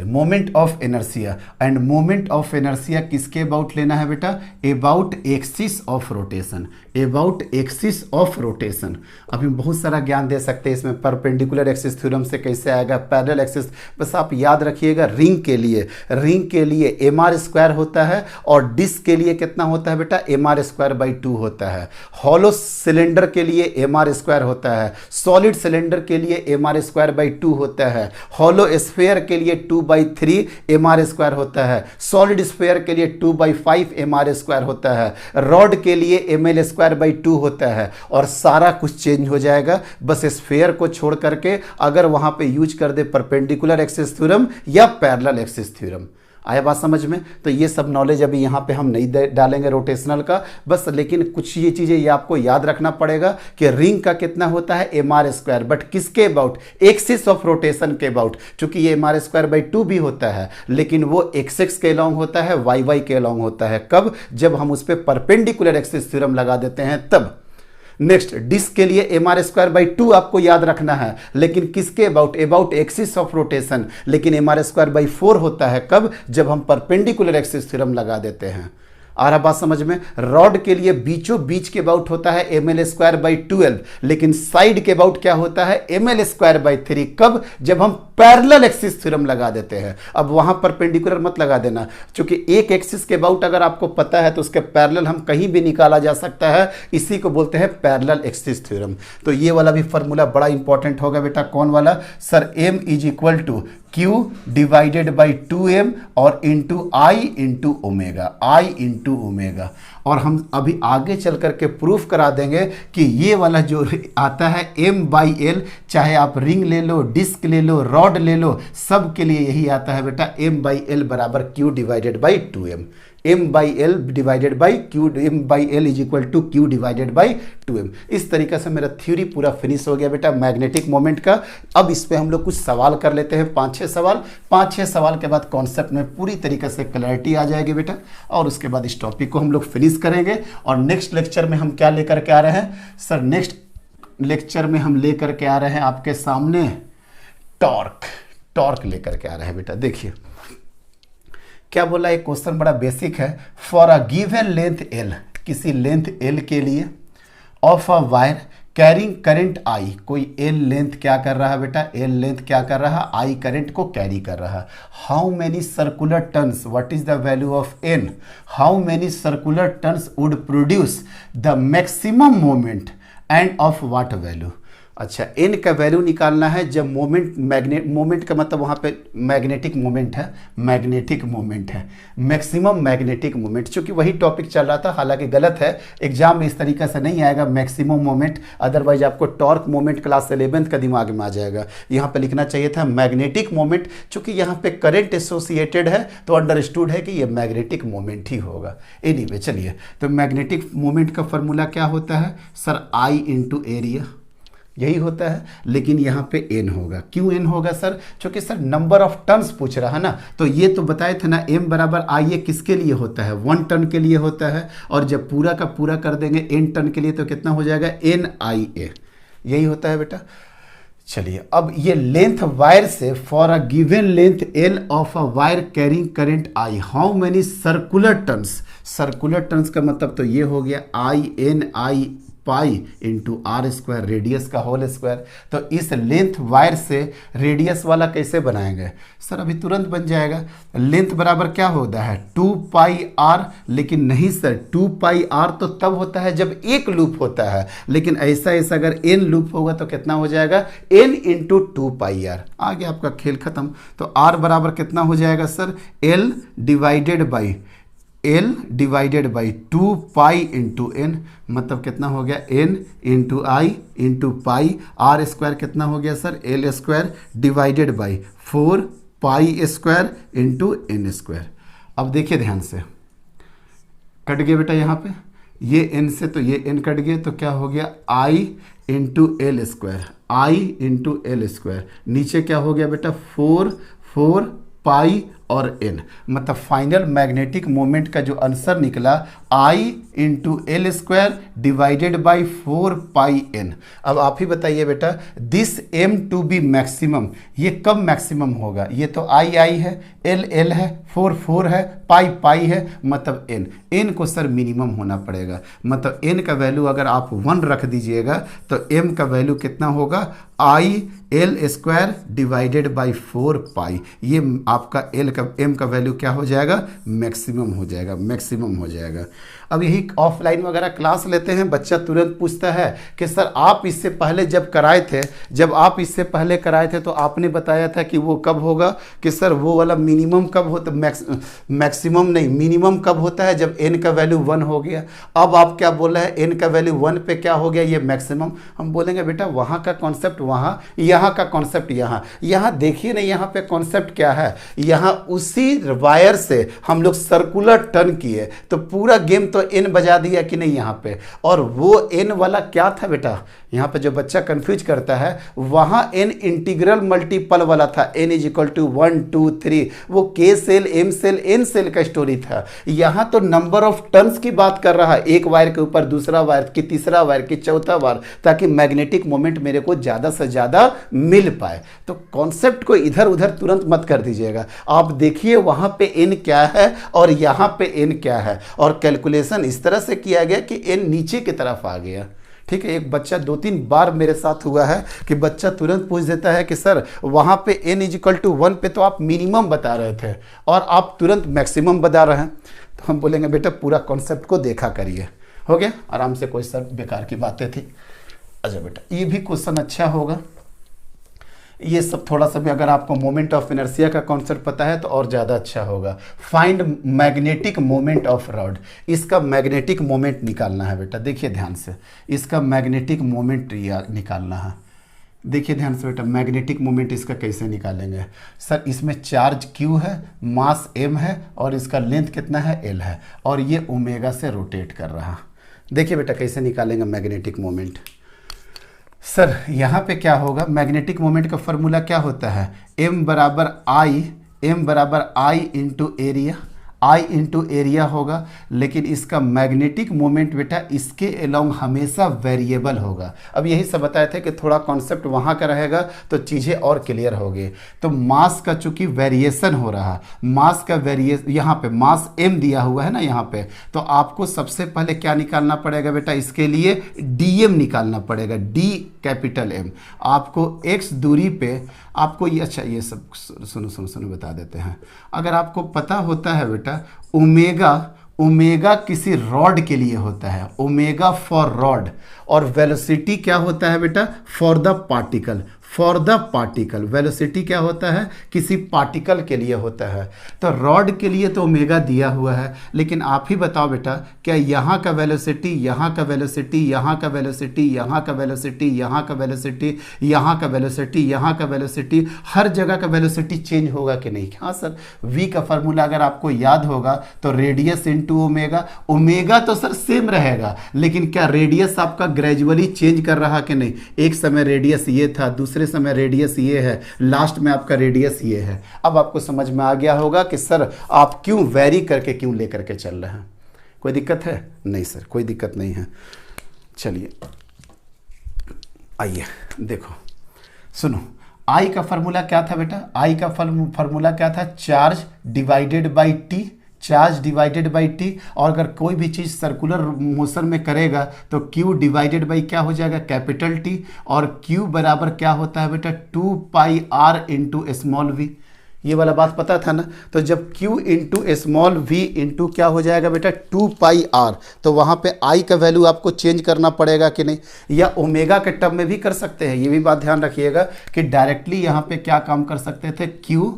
moment of inertia. End moment of inertia किसके अबाउट लेना है बेटा, about axis of rotation, about axis of rotation. अभी बहुत सारा ज्ञान दे सकते हैं इसमें, परपेंडिकुलर एक्सिस थ्योरम से कैसे आएगा, पैरेलल एक्सिस। बस आप याद रखिएगा, रिंग के लिए mr² होता है, और डिस्क के लिए कितना होता है बेटा, mr²/2 होता है। हॉलो सिलेंडर के लिए mr² होता है, सॉलिड सिलेंडर के लिए mr²/2 होता है, हॉलो स्फीयर के लिए 2/3 mr² होता है, सॉलिड स्फीयर के लिए 2/5 mr² होता है, रॉड के लिए ml²/2 होता है, और सारा कुछ चेंज हो जाएगा बस स्फीयर को छोड़ करके, अगर वहां पे यूज कर दे परपेंडिकुलर एक्सिस थ्योरम या पैरेलल एक्सिस थ्योरम। आया बात समझ में। तो ये सब नॉलेज अभी यहाँ पे हम नहीं डालेंगे रोटेशनल का बस, लेकिन कुछ ये चीज़ें ये आपको याद रखना पड़ेगा कि रिंग का कितना होता है mr², बट किसके अबाउट, एक्सिस ऑफ रोटेशन के अबाउट। चूंकि ये mr²/2 भी होता है लेकिन वो x के अलॉन्ग होता है, y के अलॉन्ग होता है। कब, जब हम उस पर परपेंडिकुलर एक्सिस थ्योरम लगा देते हैं तब। नेक्स्ट, डिस्क के लिए mr²/2 आपको याद रखना है, लेकिन किसके अबाउट एक्सिस ऑफ रोटेशन। लेकिन mr²/4 होता है कब, जब हम परपेंडिकुलर एक्सिस थ्योरम लगा देते हैं। आ रहा बात समझ में। रॉड के लिए बीचों बीच के अबाउट होता है ml²/12, लेकिन साइड के अबाउट क्या होता है ml²/3। कब, जब हम पैरेलल एक्सिस थ्योरम लगा देते हैं। अब वहां परपेंडिकुलर मत लगा देना, क्योंकि एक एक्सिस के अबाउट अगर आपको पता है तो उसके पैरेलल हम कहीं भी निकाला जा सकता है, इसी को बोलते हैं पैरेलल एक्सिस थ्योरम। तो ये वाला भी फॉर्मूला बड़ा इंपॉर्टेंट होगा बेटा। कौन वाला सर, m = Q / 2m और इंटू I इंटू ओमेगा। और हम अभी आगे चल करके प्रूफ करा देंगे कि ये वाला जो आता है m/l, चाहे आप रिंग ले लो, डिस्क ले लो, रॉड ले लो, सब के लिए यही आता है बेटा m/l = Q / 2m। m/l = Q / 2m। इस तरीके से मेरा थ्योरी पूरा फिनिश हो गया बेटा मैग्नेटिक मोमेंट का। अब इस पे हम लोग कुछ सवाल कर लेते हैं, 5-6 सवाल। 5-6 सवाल के बाद कॉन्सेप्ट में पूरी तरीके से क्लैरिटी आ जाएगी बेटा, और उसके बाद इस टॉपिक को हम लोग फिनिश करेंगे। और नेक्स्ट लेक्चर में हम क्या लेकर के आ रहे हैं सर, नेक्स्ट लेक्चर में हम लेकर के आ रहे हैं आपके सामने टॉर्क लेकर के आ रहे हैं बेटा। देखिए क्या बोला, एक क्वेश्चन बड़ा बेसिक है। For a given length l, किसी लेंथ l के लिए, of a wire carrying current I, कोई l लेंथ क्या कर रहा है बेटा, l लेंथ क्या कर रहा है, I करंट को कैरी कर रहा है। How many circular turns, what is the value of n, how many circular turns would produce the maximum moment end of what value. अच्छा, n का वैल्यू निकालना है जब मोमेंट का मतलब वहाँ पे मैग्नेटिक मोमेंट है, मैक्सिमम मैग्नेटिक मोमेंट। चूंकि वही टॉपिक चल रहा था, हालांकि गलत है, एग्जाम में इस तरीके से नहीं आएगा मैक्सिमम मोमेंट, अदरवाइज आपको टॉर्क मोमेंट क्लास 11th का दिमाग में आ जाएगा। यहाँ पे लिखना चाहिए था मैग्नेटिक मोमेंट, चूंकि यहाँ पे करंट एसोसिएटेड है तो अंडरस्टूड है कि ये मैग्नेटिक मोमेंट ही होगा। एनीवे चलिए, तो मैग्नेटिक मोमेंट का फॉर्मूला क्या होता है सर, I × एरिया, यही होता है। लेकिन यहाँ पे n होगा। क्यों n होगा सर, क्योंकि सर नंबर ऑफ टर्न्स पूछ रहा है ना। तो ये तो बताए थे ना, m = I किसके लिए होता है, 1 टर्न के लिए होता है। और जब पूरा का पूरा कर देंगे n टर्न के लिए तो कितना हो जाएगा, NIA, यही होता है बेटा। चलिए, अब ये लेंथ वायर से, for a given length l of a wire carrying current I, how many circular turns, circular turns का मतलब तो ये हो गया INI पाई × r², रेडियस का होल स्क्वायर। तो इस लेंथ वायर से रेडियस वाला कैसे बनाएंगे सर, अभी तुरंत बन जाएगा। लेंथ बराबर क्या होता है 2πr, लेकिन नहीं सर, 2πr तो तब होता है जब एक लूप होता है, लेकिन ऐसा अगर n लूप होगा तो कितना हो जाएगा, n × 2πr। आगे आपका खेल खत्म। तो r बराबर कितना हो जाएगा सर, l / 2π × n, मतलब कितना हो गया, n × I × पाई, r² कितना हो गया सर, l² / 4π² × n²। अब देखिए ध्यान से, कट गया बेटा यहाँ पे, ये n से तो ये n कट गया, तो क्या हो गया I × l², नीचे क्या हो गया बेटा 4π और n, मतलब फाइनल मैग्नेटिक मोमेंट का जो आंसर निकला I × l² / 4πn। अब आप ही बताइए बेटा, this m to be maximum, ये कब मैक्सिमम होगा, ये तो I है, l है, 4 है, पाई है, मतलब n को सर मिनिमम होना पड़ेगा। मतलब n का वैल्यू अगर आप 1 रख दीजिएगा तो m का वैल्यू कितना होगा, IL² / 4π। ये आपका m का वैल्यू क्या हो जाएगा, मैक्सिमम हो जाएगा। अब यही ऑफलाइन वगैरह क्लास लेते हैं, बच्चा तुरंत पूछता है कि सर आप इससे पहले जब कराए थे तो आपने बताया था कि वो कब होगा, कि सर वो वाला मिनिमम कब होता, मैक्सिमम नहीं, मिनिमम कब होता है, जब n का वैल्यू 1 हो गया। अब आप क्या बोल रहे हैं, n का वैल्यू 1 पे क्या हो गया, ये मैक्सिमम। हम बोलेंगे बेटा वहाँ का कॉन्सेप्ट वहाँ, यहाँ का कॉन्सेप्ट यहाँ। यहाँ देखिए ना, यहाँ पे कॉन्सेप्ट क्या है, यहाँ उसी वायर से हम लोग सर्कुलर टर्न किए तो पूरा गेम तो एन बजा दिया कि नहीं यहाँ पे। और वो एन वाला क्या था बेटा, यहाँ पे जो बच्चा कंफ्यूज करता है वहाँ एन इंटीग्रल मल्टीपल वाला था, एन इज इक्वल टू 1 2 3, वो K cell M cell N cell का स्टोरी था। यहाँ तो नंबर ऑफ टर्न्स की बात कर रहा है, एक वायर के ऊपर दूसरा वायर की तीसरा वायर की चौथा वायर, ताकि मैग्नेटिक मोमेंट मेरे को ज़्यादा से ज़्यादा मिल पाए। तो कॉन्सेप्ट को इधर उधर तुरंत मत कर दीजिएगा, आप देखिए वहाँ पे एन क्या है और यहाँ पे एन क्या है, और कैलकुलेशन इस तरह से किया गया कि एन नीचे की तरफ आ गया। ठीक है, एक बच्चा 2-3 बार मेरे साथ हुआ है कि बच्चा तुरंत पूछ देता है कि सर वहाँ पे n इज इक्वल टू 1 पे तो आप मिनिमम बता रहे थे और आप तुरंत मैक्सिमम बता रहे हैं। तो हम बोलेंगे बेटा पूरा कॉन्सेप्ट को देखा करिए। हो गया आराम से, कोई सर बेकार की बातें थी। अच्छा बेटा ये भी क्वेश्चन अच्छा होगा, ये सब थोड़ा सा भी अगर आपको मोमेंट ऑफ इनर्शिया का कॉन्सेप्ट पता है तो और ज़्यादा अच्छा होगा। Find magnetic moment of rod, इसका मैग्नेटिक मोमेंट निकालना है बेटा। देखिए ध्यान से, इसका मैग्नेटिक मोमेंट निकालना है। देखिए ध्यान से बेटा, मैग्नेटिक मोमेंट इसका कैसे निकालेंगे। सर इसमें चार्ज Q है, मास M है और इसका लेंथ कितना है L है, और ये ओमेगा से रोटेट कर रहा। देखिए बेटा कैसे निकालेंगे मैग्नेटिक मोमेंट। सर यहाँ पे क्या होगा, मैग्नेटिक मोमेंट का फॉर्मूला क्या होता है, M बराबर I into area, I into area होगा। लेकिन इसका मैग्नेटिक मोमेंट बेटा इसके अलोंग हमेशा वेरिएबल होगा। अब यही सब बताए थे कि थोड़ा कॉन्सेप्ट वहाँ का रहेगा तो चीज़ें और क्लियर होगी। तो मास का चूंकि वेरिएशन हो रहा, मास का वेरिएशन यहाँ पे मास m दिया हुआ है ना यहाँ पे, तो आपको सबसे पहले क्या निकालना पड़ेगा बेटा, इसके लिए dm निकालना पड़ेगा, d कैपिटल M। आपको x दूरी पे आपको ये, अच्छा ये सब सुनो बता देते हैं। अगर आपको पता होता है बेटा ओमेगा किसी रॉड के लिए होता है, ओमेगा फॉर रॉड, और वेलोसिटी क्या होता है बेटा, फॉर द पार्टिकल। वेलोसिटी क्या होता है, किसी पार्टिकल के लिए होता है। तो रॉड के लिए तो ओमेगा दिया हुआ है, लेकिन आप ही बताओ बेटा क्या यहाँ का वेलोसिटी, यहाँ का वेलोसिटी, यहाँ का वेलोसिटी, यहाँ का वेलोसिटी, यहाँ का वेलोसिटी, यहाँ का वेलोसिटी, यहाँ का वेलोसिटी, हर जगह का वेलोसिटी चेंज होगा कि नहीं। हाँ सर, v का फॉर्मूला अगर आपको याद होगा तो रेडियस इंटू ओमेगा। ओमेगा तो सर सेम रहेगा, लेकिन क्या रेडियस आपका ग्रेजुअली चेंज कर रहा कि नहीं। एक समय रेडियस ये था, दूसरे समय रेडियस ये है, लास्ट में आपका रेडियस ये है। अब आपको समझ में आ गया होगा कि सर आप क्यों वेरी करके क्यों लेकर के चल रहे हैं। कोई दिक्कत है? नहीं सर कोई दिक्कत नहीं है। चलिए आइए देखो, सुनो, आई का फॉर्मूला क्या था बेटा, आई का फॉर्मूला क्या था, charge divided by T, charge divided by T. और अगर कोई भी चीज़ सर्कुलर मोशन में करेगा तो Q डिवाइडेड बाई क्या हो जाएगा, कैपिटल T। और Q बराबर क्या होता है बेटा, 2 पाई R इंटू स्मॉल v। ये वाला बात पता था ना। तो जब Q into small v into क्या हो जाएगा बेटा, 2 पाई R, तो वहाँ पे I का वैल्यू आपको चेंज करना पड़ेगा कि नहीं, या ओमेगा के टर्म में भी कर सकते हैं। ये भी बात ध्यान रखिएगा कि डायरेक्टली यहाँ पे क्या काम कर सकते थे, Q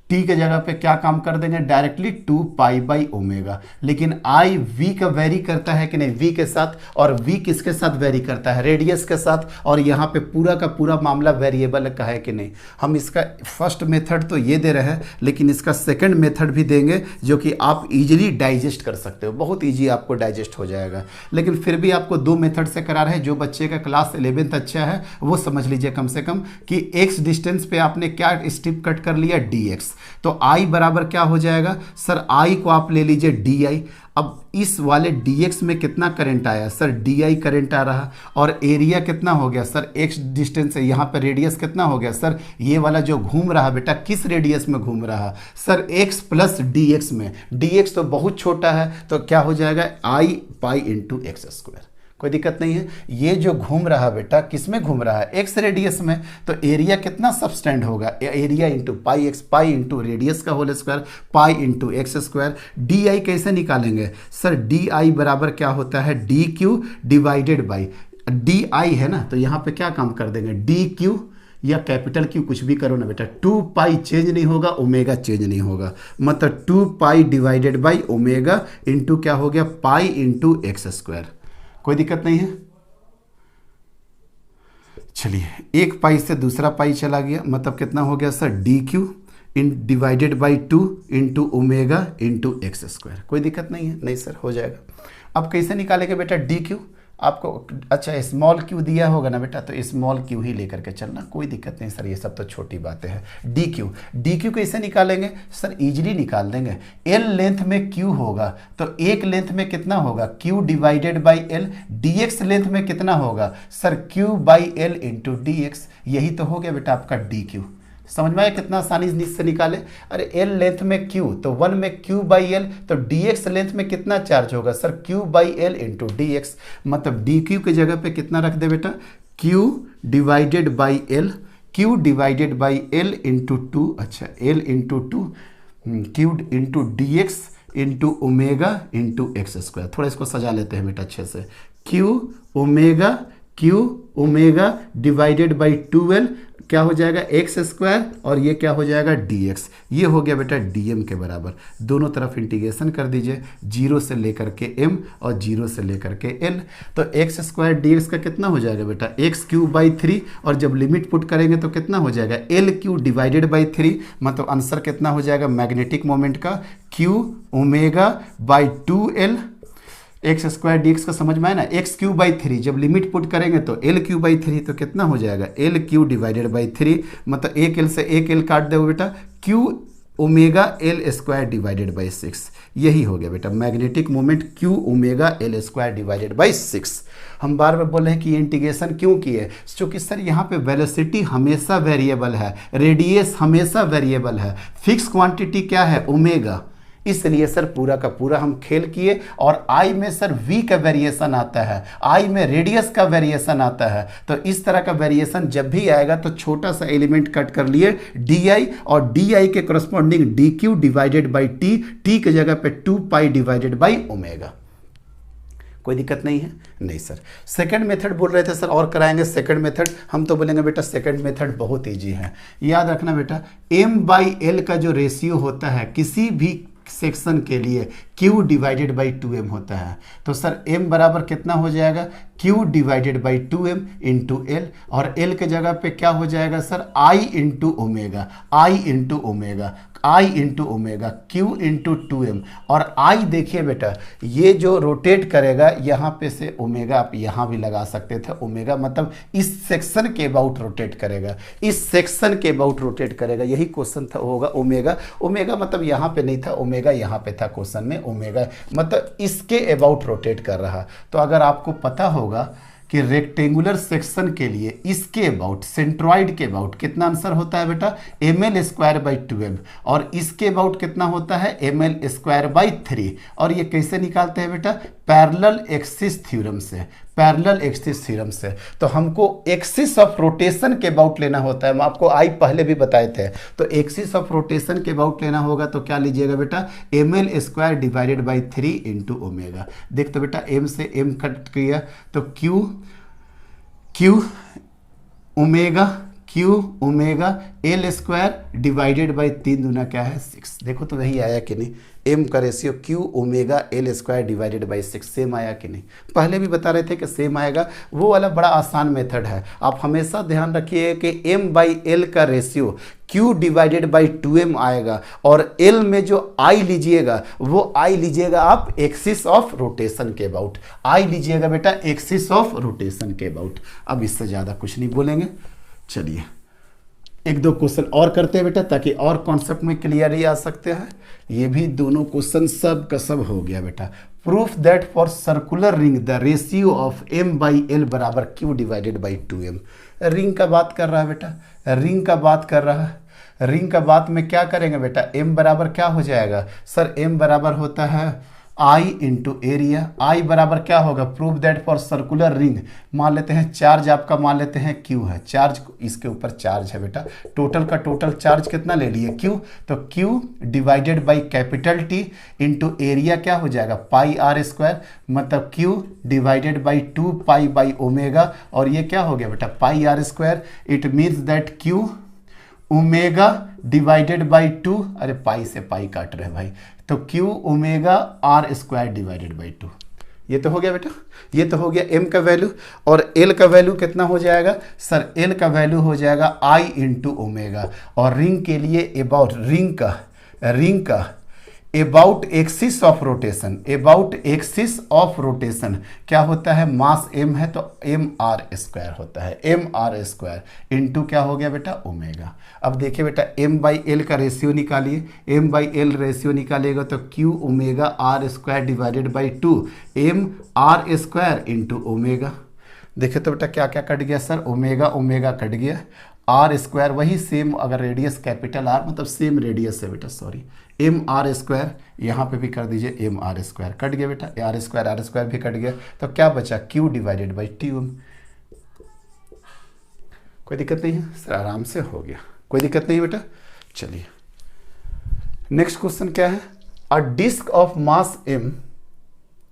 टी के जगह पे क्या काम कर देंगे, डायरेक्टली 2 पाई बाई ओमेगा। लेकिन आई वी का वेरी करता है कि नहीं, वी के साथ, और वी किसके साथ वेरी करता है, रेडियस के साथ। और यहाँ पे पूरा का पूरा मामला वेरिएबल का है कि नहीं। हम इसका फर्स्ट मेथड तो ये दे रहे हैं, लेकिन इसका सेकंड मेथड भी देंगे जो कि आप इजीली डाइजेस्ट कर सकते हो, बहुत ईजी आपको डाइजेस्ट हो जाएगा। लेकिन फिर भी आपको 2 मेथड से करा रहे हैं। जो बच्चे का क्लास 11th अच्छा है वो समझ लीजिए कम से कम कि x डिस्टेंस पे आपने क्या स्ट्रिप कट कर लिया, dx। तो I बराबर क्या हो जाएगा सर, I को आप ले लीजिए di। अब इस वाले dx में कितना करंट आया सर, di करंट आ रहा, और एरिया कितना हो गया सर, x डिस्टेंस है, यहाँ पर रेडियस कितना हो गया सर, ये वाला जो घूम रहा बेटा किस रेडियस में घूम रहा सर, x प्लस dx में। dx तो बहुत छोटा है तो क्या हो जाएगा, I pi into X square. कोई दिक्कत नहीं है। ये जो घूम रहा बेटा किस में घूम रहा है, एक्स रेडियस में। तो एरिया कितना सबस्टेंड होगा, area into pi X, pi into radius का whole square, pi into X square. D I कैसे निकालेंगे सर, डी आई बराबर क्या होता है, D Q divided by D I है ना, तो यहाँ पे क्या काम कर देंगे, डी क्यू या कैपिटल क्यू, कुछ भी करो ना बेटा। 2 पाई चेंज नहीं होगा, ओमेगा चेंज नहीं होगा, मतलब 2 pi divided by omega into क्या हो गया, पाई इंटू एक्स स्क्वायर। कोई दिक्कत नहीं है। चलिए, एक पाई से दूसरा पाई चला गया, मतलब कितना हो गया sir, D Q in divided by 2 into omega into X square. कोई दिक्कत नहीं है? नहीं सर, हो जाएगा। अब कैसे निकालेंगे बेटा डी क्यू? आपको अच्छा स्मॉल क्यू दिया होगा ना बेटा, तो स्मॉल क्यू ही लेकर के चलना, कोई दिक्कत नहीं सर, ये सब तो छोटी बातें हैं। डी क्यू कैसे निकालेंगे सर? इजीली निकाल देंगे। एल लेंथ में क्यू होगा तो एक लेंथ में कितना होगा? Q divided by L. D X length में कितना होगा sir? Q by L into D X. यही तो हो गया बेटा आपका डी क्यू। समझ में आया कितना आसानी से निकाले? अरे एल लेंथ में क्यू तो 1 में क्यू बाई एल, तो dx लेंथ में कितना चार्ज होगा sir? Q by L into D x. मतलब डी क्यू की जगह पे कितना रख दे बेटा? Q divided by L, Q divided by L into 2, अच्छा L into 2 Q into D x into omega into X square. थोड़ा इसको सजा लेते हैं बेटा अच्छे से। Q omega divided by 2l क्या हो जाएगा? एक्स स्क्वायर, और ये क्या हो जाएगा? dx। ये हो गया बेटा dm के बराबर। दोनों तरफ इंटीग्रेशन कर दीजिए, 0 से लेकर के m और 0 से लेकर के l। तो एक्स स्क्वायर dx का कितना हो जाएगा बेटा? एक्स क्यू बाई 3, और जब लिमिट पुट करेंगे तो कितना हो जाएगा? L Q divided by 3। मतलब आंसर कितना हो जाएगा मैग्नेटिक मोमेंट का? Q omega by 2l x square D x का समझ में आया ना? एक्स क्यू बाई 3 जब लिमिट पुट करेंगे तो एल क्यू बाई 3, तो कितना हो जाएगा? L Q divided by 3। मतलब एक एल से एक एल काट दो बेटा, Q omega L square divided by 6। यही हो गया बेटा magnetic moment, Q omega L square divided by 6। हम बार बार बोल रहे हैं कि इंटीग्रेशन क्यों किए? क्योंकि सर यहाँ पे वेलोसिटी हमेशा वेरिएबल है, रेडियस हमेशा वेरिएबल है, फिक्स क्वांटिटी क्या है? ओमेगा। इसलिए सर पूरा का पूरा हम खेल किए। और आई में सर वी का वेरिएशन आता है, आई में रेडियस का वेरिएशन आता है। तो इस तरह का वेरिएशन जब भी आएगा तो छोटा सा एलिमेंट कट कर लिए डी आई, और डी आई के corresponding D Q divided by T, T की जगह पे 2 पाई डिवाइडेड बाई ओमेगा। कोई दिक्कत नहीं है? नहीं सर। सेकंड मेथड बोल रहे थे सर, और कराएंगे सेकंड मेथड। हम तो बोलेंगे बेटा सेकंड मेथड बहुत ईजी है। याद रखना बेटा m बाई एल का जो रेशियो होता है किसी भी सेक्शन के लिए Q डिवाइडेड बाई 2m होता है। तो सर m बराबर कितना हो जाएगा? Q divided by 2m into L, और l के जगह पे क्या हो जाएगा sir? I into omega, I into omega, I into omega, Q into 2m। और I देखिए बेटा ये जो रोटेट करेगा यहाँ पे से ओमेगा, आप यहाँ भी लगा सकते थे ओमेगा, मतलब इस सेक्शन के अबाउट रोटेट करेगा, इस सेक्शन के अबाउट रोटेट करेगा। यही क्वेश्चन था होगा ओमेगा। ओमेगा मतलब यहाँ पे नहीं था, ओमेगा यहाँ पे था क्वेश्चन में। ओमेगा मतलब इसके अबाउट रोटेट कर रहा। तो अगर आपको पता होगा कि रेक्टेंगुलर सेक्शन के लिए इसके अबाउट, सेंट्रॉइड के अबाउट कितना आंसर होता है बेटा? ml स्क्वायर बाई 12, और इसके अबाउट कितना होता है? ml square by 3। और ये कैसे निकालते हैं बेटा? पैरेलल एक्सिस थ्योरम से, पैरेलल एक्सिस थ्योरम से। तो हमको एक्सिस ऑफ रोटेशन के अबाउट लेना होता है, हम आपको आई पहले भी बताए थे। तो एक्सिस ऑफ रोटेशन के अबाउट लेना होगा तो क्या लीजिएगा बेटा? ml square divided by 3 into omega. देख तो बेटा m से m कट किया तो Q omega L square divided by 3 दूना क्या है? 6। देखो तो वही आया कि नहीं? m का ratio Q omega L square divided by 6 same आया कि नहीं? पहले भी बता रहे थे कि सेम आएगा। वो वाला बड़ा आसान मेथड है। आप हमेशा ध्यान रखिए कि m बाई एल का ratio q divided by 2m आएगा, और l में जो i लीजिएगा वो i लीजिएगा आप एक्सिस ऑफ रोटेशन के अबाउट, i लीजिएगा बेटा एक्सिस ऑफ रोटेशन के अबाउट। अब इससे ज़्यादा कुछ नहीं बोलेंगे। चलिए एक दो क्वेश्चन और करते हैं बेटा, ताकि और कॉन्सेप्ट में क्लियरली आ सकते हैं। ये भी दोनों क्वेश्चन सब का सब हो गया बेटा। Proof that for circular ring the ratio of m by L बराबर q divided by 2m। Ring का बात कर रहा है बेटा, रिंग का बात कर रहा है। रिंग का बात में क्या करेंगे बेटा? m बराबर क्या हो जाएगा सर? m बराबर होता है I इंटू एरिया। I बराबर क्या होगा? Prove that for circular ring. मान लेते हैं चार्ज आपका, मान लेते हैं Q है, चार्ज इसके ऊपर चार्ज है बेटा। टोटल का टोटल चार्ज कितना ले लिए? Q। तो Q divided by capital T into area क्या हो जाएगा? Pi R square. मतलब Q divided by 2 pi by omega, और ये क्या हो गया बेटा? Pi R square. It means that Q omega divided by 2, अरे पाई से पाई काट रहे हैं भाई, तो Q omega R square divided by 2। ये तो हो गया बेटा, ये तो हो गया m का वैल्यू। और l का वैल्यू कितना हो जाएगा सर, l का वैल्यू हो जाएगा I इंटू ओमेगा। और रिंग के लिए अबाउट, रिंग का about axis of rotation, about axis of rotation क्या होता है, मास m है तो mr² होता है, mr² इंटू क्या हो गया बेटा ओमेगा। अब देखिए बेटा m/l का रेशियो निकालिए, m/l रेशियो निकालिएगा तो q omega r² divided by 2 mr² into omega. देखिए तो बेटा क्या क्या कट गया सर, ओमेगा ओमेगा कट गया, r² वही सेम, अगर रेडियस कैपिटल R मतलब सेम रेडियस है बेटा, सॉरी mr² यहाँ पे भी कर दीजिए mr² कट गया बेटा, r² भी कट गया, तो क्या बचा q डिवाइडेड बाई 2m। कोई दिक्कत नहीं है सर, आराम से हो गया, कोई दिक्कत नहीं बेटा। चलिए नेक्स्ट क्वेश्चन क्या है, a disc of mass m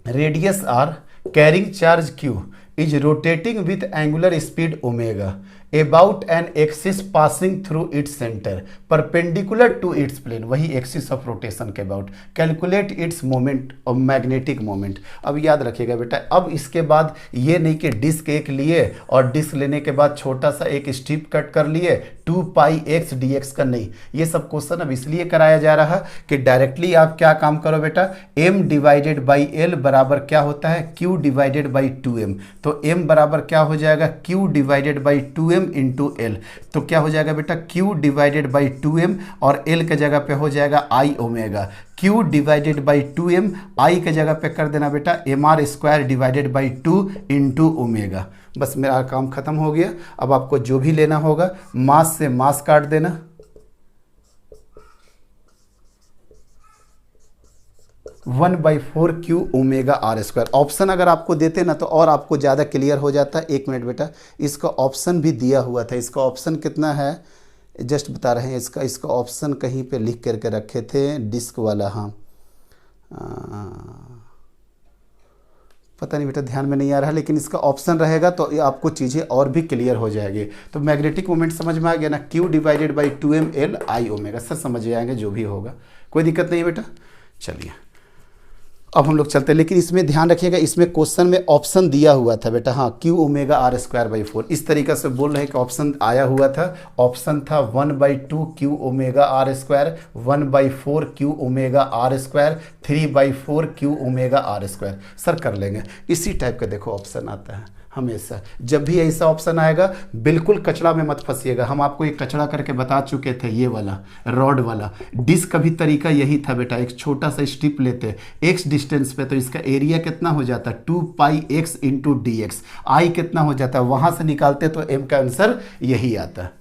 radius r carrying charge q is rotating with angular speed omega about an axis passing through its center perpendicular to its plane, वही एक्सिस ऑफ रोटेशन के about, calculate its moment और magnetic moment. अब याद रखिएगा बेटा, अब इसके बाद ये नहीं कि डिस्क एक लिए और डिस्क लेने के बाद छोटा सा एक स्ट्रिप कट कर लिए 2πx dx का, नहीं, ये सब क्वेश्चन अब इसलिए कराया जा रहा है कि डायरेक्टली आप क्या काम करो बेटा, m डिवाइडेड बाई l बराबर क्या होता है q डिवाइडेड बाई 2m, तो m बराबर क्या हो जाएगा q divided by 2m into l, तो क्या हो जाएगा बेटा q डिवाइडेड बाई 2m और l के जगह पे हो जाएगा I omega, q divided by 2m, I के जगह पे कर देना बेटा mr² divided by 2 into omega. बस मेरा काम खत्म हो गया। अब आपको जो भी लेना होगा मास से मास काट देना, 1/4 q ओमेगा r²। ऑप्शन अगर आपको देते ना तो और आपको ज़्यादा क्लियर हो जाता है। एक मिनट बेटा, इसका ऑप्शन भी दिया हुआ था, इसका ऑप्शन कितना है जस्ट बता रहे हैं, इसका ऑप्शन कहीं पे लिख करके रखे थे डिस्क वाला, हाँ पता नहीं बेटा ध्यान में नहीं आ रहा, लेकिन इसका ऑप्शन रहेगा तो ये आपको चीज़ें और भी क्लियर हो जाएगी। तो मैग्नेटिक मोमेंट समझ में आ गया ना, q divided by 2m l I omega, sir समझ जाएंगे जो भी होगा, कोई दिक्कत नहीं बेटा। चलिए अब हम लोग चलते हैं, लेकिन इसमें ध्यान रखिएगा, इसमें क्वेश्चन में ऑप्शन दिया हुआ था बेटा, हाँ q ओमेगा r²/4 इस तरीके से बोल रहे हैं कि ऑप्शन आया हुआ था, ऑप्शन था 1/2 q omega r², 1/4 q omega r², 3/4 q omega r²। Sir कर लेंगे, इसी टाइप का देखो ऑप्शन आता है हमेशा, जब भी ऐसा ऑप्शन आएगा बिल्कुल कचड़ा में मत फंसिएगा। हम आपको एक कचड़ा करके बता चुके थे, ये वाला रॉड वाला डिस्क का भी तरीका यही था बेटा, एक छोटा सा स्ट्रिप लेते x डिस्टेंस पे, तो इसका एरिया कितना हो जाता है 2πx इंटू dx, I कितना हो जाता है वहां से निकालते तो m का आंसर यही आता है।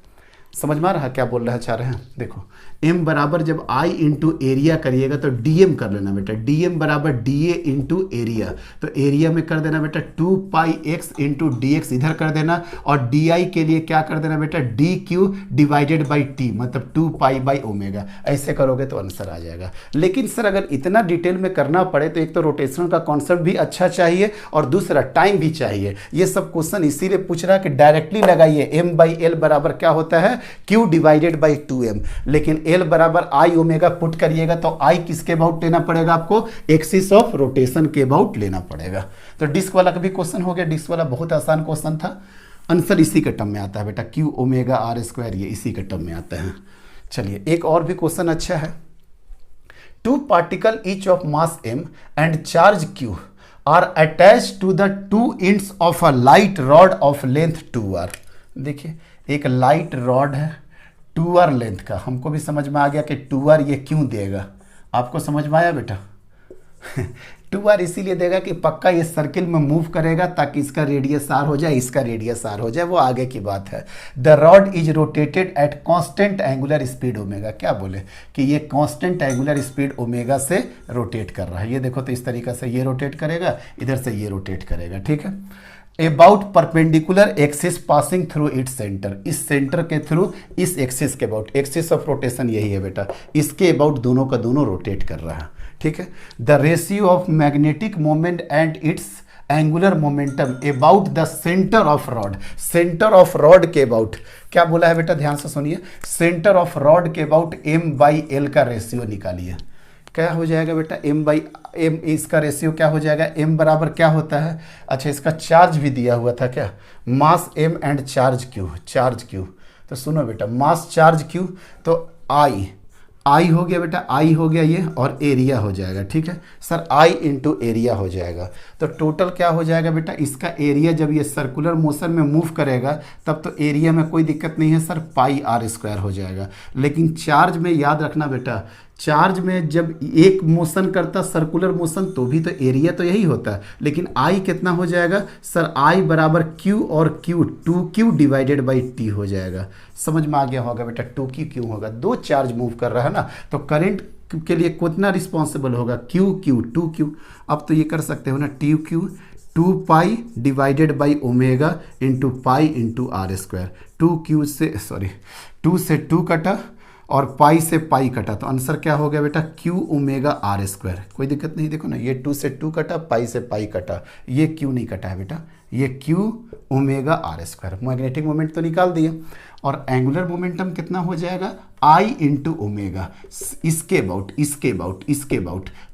समझ में आ रहा क्या बोल रहा चाह रहे हैं, देखो m बराबर जब I इंटू एरिया करिएगा तो dm कर लेना बेटा, dm बराबर da इंटू एरिया, तो एरिया में कर देना बेटा 2πx इंटू dx इधर कर देना, और di के लिए क्या कर देना बेटा dq डिवाइडेड बाई t मतलब 2π/ओमेगा, ऐसे करोगे तो आंसर आ जाएगा। लेकिन सर अगर इतना डिटेल में करना पड़े तो एक तो रोटेशन का कॉन्सेप्ट भी अच्छा चाहिए और दूसरा टाइम भी चाहिए। ये सब क्वेश्चन इसीलिए पूछ रहा है कि डायरेक्टली लगाइए, m/l बराबर क्या होता है q डिवाइडेड बाई 2m, लेकिन l बराबर I ओमेगा पुट करिएगा तो I किसके अबाउट लेना पड़ेगा आपको, एक्सिस ऑफ रोटेशन के अबाउट लेना पड़ेगा। तो डिस्क वाला का भी क्वेश्चन हो गया, डिस्क वाला बहुत आसान क्वेश्चन था, आंसर इसी के टर्म में आता है बेटा q ओमेगा r², ये इसी के टर्म में आता है। चलिए एक और भी क्वेश्चन अच्छा है, 2 particle each of mass m and charge q are attached to the 2 ends of a light rod of length 2r। देखिए एक लाइट रॉड है 2r लेंथ का, हमको भी समझ में आ गया कि 2r ये क्यों देगा, आपको समझ में आया बेटा 2r इसीलिए देगा कि पक्का ये सर्किल में मूव करेगा ताकि इसका रेडियस r हो जाए, इसका रेडियस r हो जाए, वो आगे की बात है। The rod is rotated at constant angular speed omega, क्या बोले कि ये कांस्टेंट एंगुलर स्पीड ओमेगा से रोटेट कर रहा है। ये देखो तो इस तरीके से ये रोटेट करेगा, इधर से ये रोटेट करेगा, ठीक है। About perpendicular axis passing through its centre, इस सेंटर के थ्रू इस एक्सिस के अबाउट, एक्सिस ऑफ रोटेशन यही है बेटा, इसके अबाउट दोनों का दोनों रोटेट कर रहा है, ठीक है। The ratio of magnetic moment and it's angular momentum about the centre of rod, centre of rod के अबाउट क्या बोला है बेटा, ध्यान से सुनिए, सेंटर ऑफ रॉड के अबाउट m/l का रेशियो निकालिए। क्या हो जाएगा बेटा, m/m, इसका रेशियो क्या हो जाएगा, m बराबर क्या होता है, अच्छा इसका चार्ज भी दिया हुआ था क्या, मास m एंड चार्ज q, तो सुनो बेटा मास चार्ज q, तो आई हो गया बेटा, आई हो गया ये, और एरिया हो जाएगा, ठीक है सर, आई इंटू एरिया हो जाएगा। तो टोटल क्या हो जाएगा बेटा, इसका एरिया जब ये सर्कुलर मोशन में मूव करेगा तब तो एरिया में कोई दिक्कत नहीं है सर, पाई आर स्क्वायर हो जाएगा। लेकिन चार्ज में याद रखना बेटा, चार्ज में जब एक मोशन करता सर्कुलर मोशन तो भी तो एरिया तो यही होता है, लेकिन आई कितना हो जाएगा सर, आई बराबर क्यू और Q 2q divided by T हो जाएगा। समझ में आ गया होगा बेटा, 2q क्यों होगा, दो चार्ज मूव कर रहा है ना, तो करंट के लिए कितना रिस्पॉन्सिबल होगा, क्यू 2q। अब तो ये कर सकते हो ना, TQ 2 pi divided by omega into pi into R square. 2 से 2 कटा और पाई से पाई कटा, तो आंसर क्या हो गया बेटा, Q ओमेगा आर स्क्वायर। कोई दिक्कत नहीं, देखो ना, ये 2 से 2 कटा, पाई से पाई कटा, ये Q नहीं कटा है बेटा, ये Q omega R square. Magnetic moment तो निकाल दिया, और एंगुलर मोमेंटम कितना हो जाएगा, I इंटू ओमेगा, इसके अबाउट,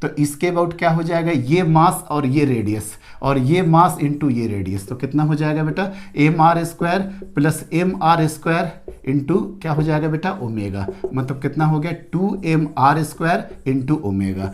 तो इसके अबाउट क्या हो जाएगा, ये मास और ये रेडियस, और ये मास इंटू ये रेडियस, तो कितना हो जाएगा बेटा, mr square plus mr square into क्या हो जाएगा बेटा, ओमेगा, मतलब कितना हो गया 2mr स्क्वायर इंटू ओमेगा।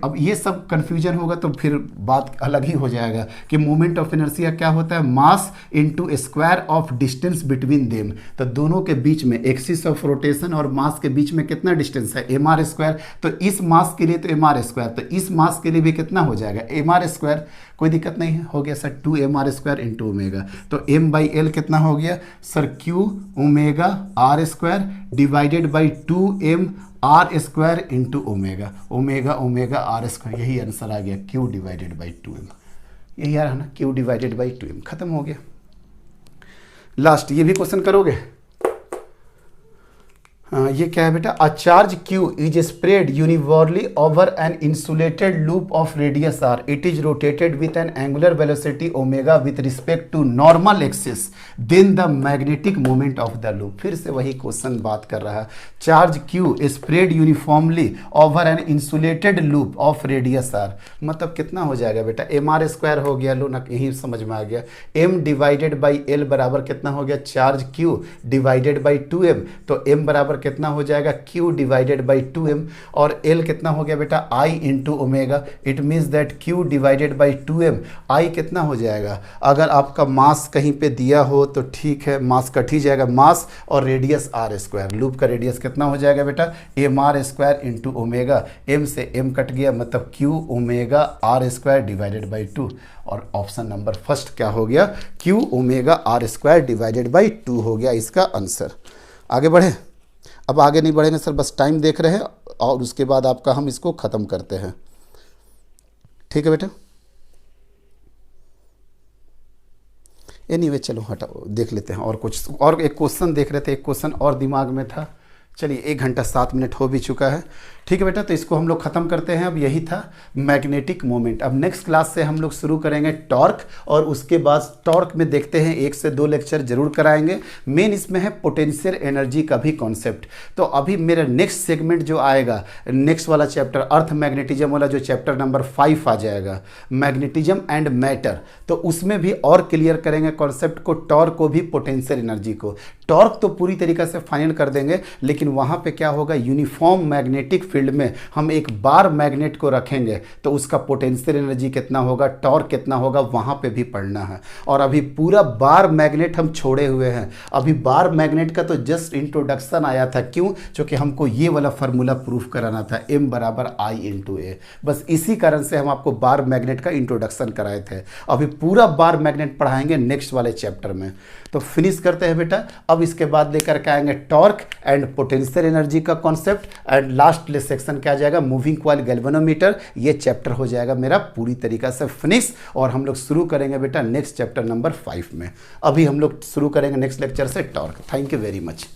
अब ये सब कंफ्यूजन होगा तो फिर बात अलग ही हो जाएगा कि मोमेंट ऑफ इनर्शिया क्या होता है, mass into square of distance between them, तो दोनों के बीच में एक्सिस ऑफ रोटेशन और मास के बीच में कितना डिस्टेंस है, mr स्क्वायर, तो इस मास के लिए तो mr स्क्वायर, तो इस मास के लिए भी कितना हो जाएगा, mr स्क्वायर। कोई दिक्कत नहीं है, हो गया sir 2mr square into omega, तो m/l कितना हो गया sir, Q omega R square divided by 2mr square into omega R square, यही आंसर आ गया, Q डिवाइडेड बाई 2m, यही आ रहा ना, Q डिवाइडेड बाई 2m, खत्म हो गया। लास्ट ये भी क्वेश्चन करोगे, ये क्या है बेटा, a charge Q is spread uniformly over an insulated loop of radius r, it is rotated with an angular velocity omega with respect to normal axis, then the magnetic moment of the loop. फिर से वही question बात कर रहा है, charge Q spread uniformly over an insulated loop of radius r, मतलब कितना हो जाएगा बेटा, mr स्क्वायर हो गया, लो ना यही समझ में आ गया, m डिवाइडेड बाई l बराबर कितना हो गया, charge Q divided by 2m, तो m बराबर कितना हो जाएगा, Q डिवाइडेड बाई 2m, और L कितना हो गया बेटा, I into omega, it means that Q divided by 2m, I कितना हो जाएगा, अगर आपका मास कहीं पे दिया हो तो ठीक है, मास कट ही जाएगा, मास और रेडियस आर स्क्वायर, लूप का रेडियस कितना हो जाएगा बेटा, mr square into omega, m से m कट गया, मतलब Q omega R square divided by 2, और ऑप्शन नंबर फर्स्ट क्या हो गया, Q omega R square divided by 2 हो गया इसका आंसर। आगे बढ़े, अब आगे नहीं बढ़ेंगे सर, बस टाइम देख रहे हैं और उसके बाद आपका हम इसको ख़त्म करते हैं, ठीक है बेटा। एनीवे चलो हटाओ, देख लेते हैं और कुछ, और एक क्वेश्चन देख रहे थे, एक क्वेश्चन और दिमाग में था, चलिए 1 घंटा 7 मिनट हो भी चुका है, ठीक है बेटा, तो इसको हम लोग ख़त्म करते हैं। अब यही था मैग्नेटिक मोमेंट। अब नेक्स्ट क्लास से हम लोग शुरू करेंगे टॉर्क, और उसके बाद टॉर्क में देखते हैं 1 से 2 लेक्चर जरूर कराएंगे, मेन इसमें है पोटेंशियल एनर्जी का भी कॉन्सेप्ट। तो अभी मेरा नेक्स्ट सेगमेंट जो आएगा, नेक्स्ट वाला चैप्टर अर्थ मैग्नेटिज्म वाला, जो चैप्टर नंबर 5 आ जाएगा, मैग्नेटिज्म एंड मैटर, तो उसमें भी और क्लियर करेंगे कॉन्सेप्ट को, टॉर्क को भी, पोटेंशियल एनर्जी को। टॉर्क तो पूरी तरीके से फाइनल कर देंगे, लेकिन वहाँ पे क्या होगा, यूनिफॉर्म मैग्नेटिक फील्ड में हम एक बार मैग्नेट को रखेंगे तो उसका पोटेंशियल एनर्जी कितना होगा, टॉर्क कितना होगा, वहाँ पे भी पढ़ना है। और अभी पूरा बार मैग्नेट हम छोड़े हुए हैं, अभी बार मैग्नेट का तो जस्ट इंट्रोडक्शन आया था। क्यों? क्योंकि हमको ये वाला फार्मूला प्रूफ कराना था, m बराबर I इंटू ए। बस इसी कारण से हम आपको बार मैग्नेट का इंट्रोडक्शन कराए थे। अभी पूरा बार मैग्नेट पढ़ाएंगे नेक्स्ट वाले चैप्टर में। तो फिनिश करते हैं बेटा। अब इसके बाद लेकर के आएंगे टॉर्क एंड पोटेंशियल एनर्जी का कॉन्सेप्ट, एंड लास्ट सेक्शन क्या आ जाएगा, मूविंग कॉइल गैल्वेनोमीटर। ये चैप्टर हो जाएगा मेरा पूरी तरीका से फिनिश, और हम लोग शुरू करेंगे बेटा नेक्स्ट चैप्टर नंबर 5 में। अभी हम लोग शुरू करेंगे नेक्स्ट लेक्चर से torque. Thank you very much.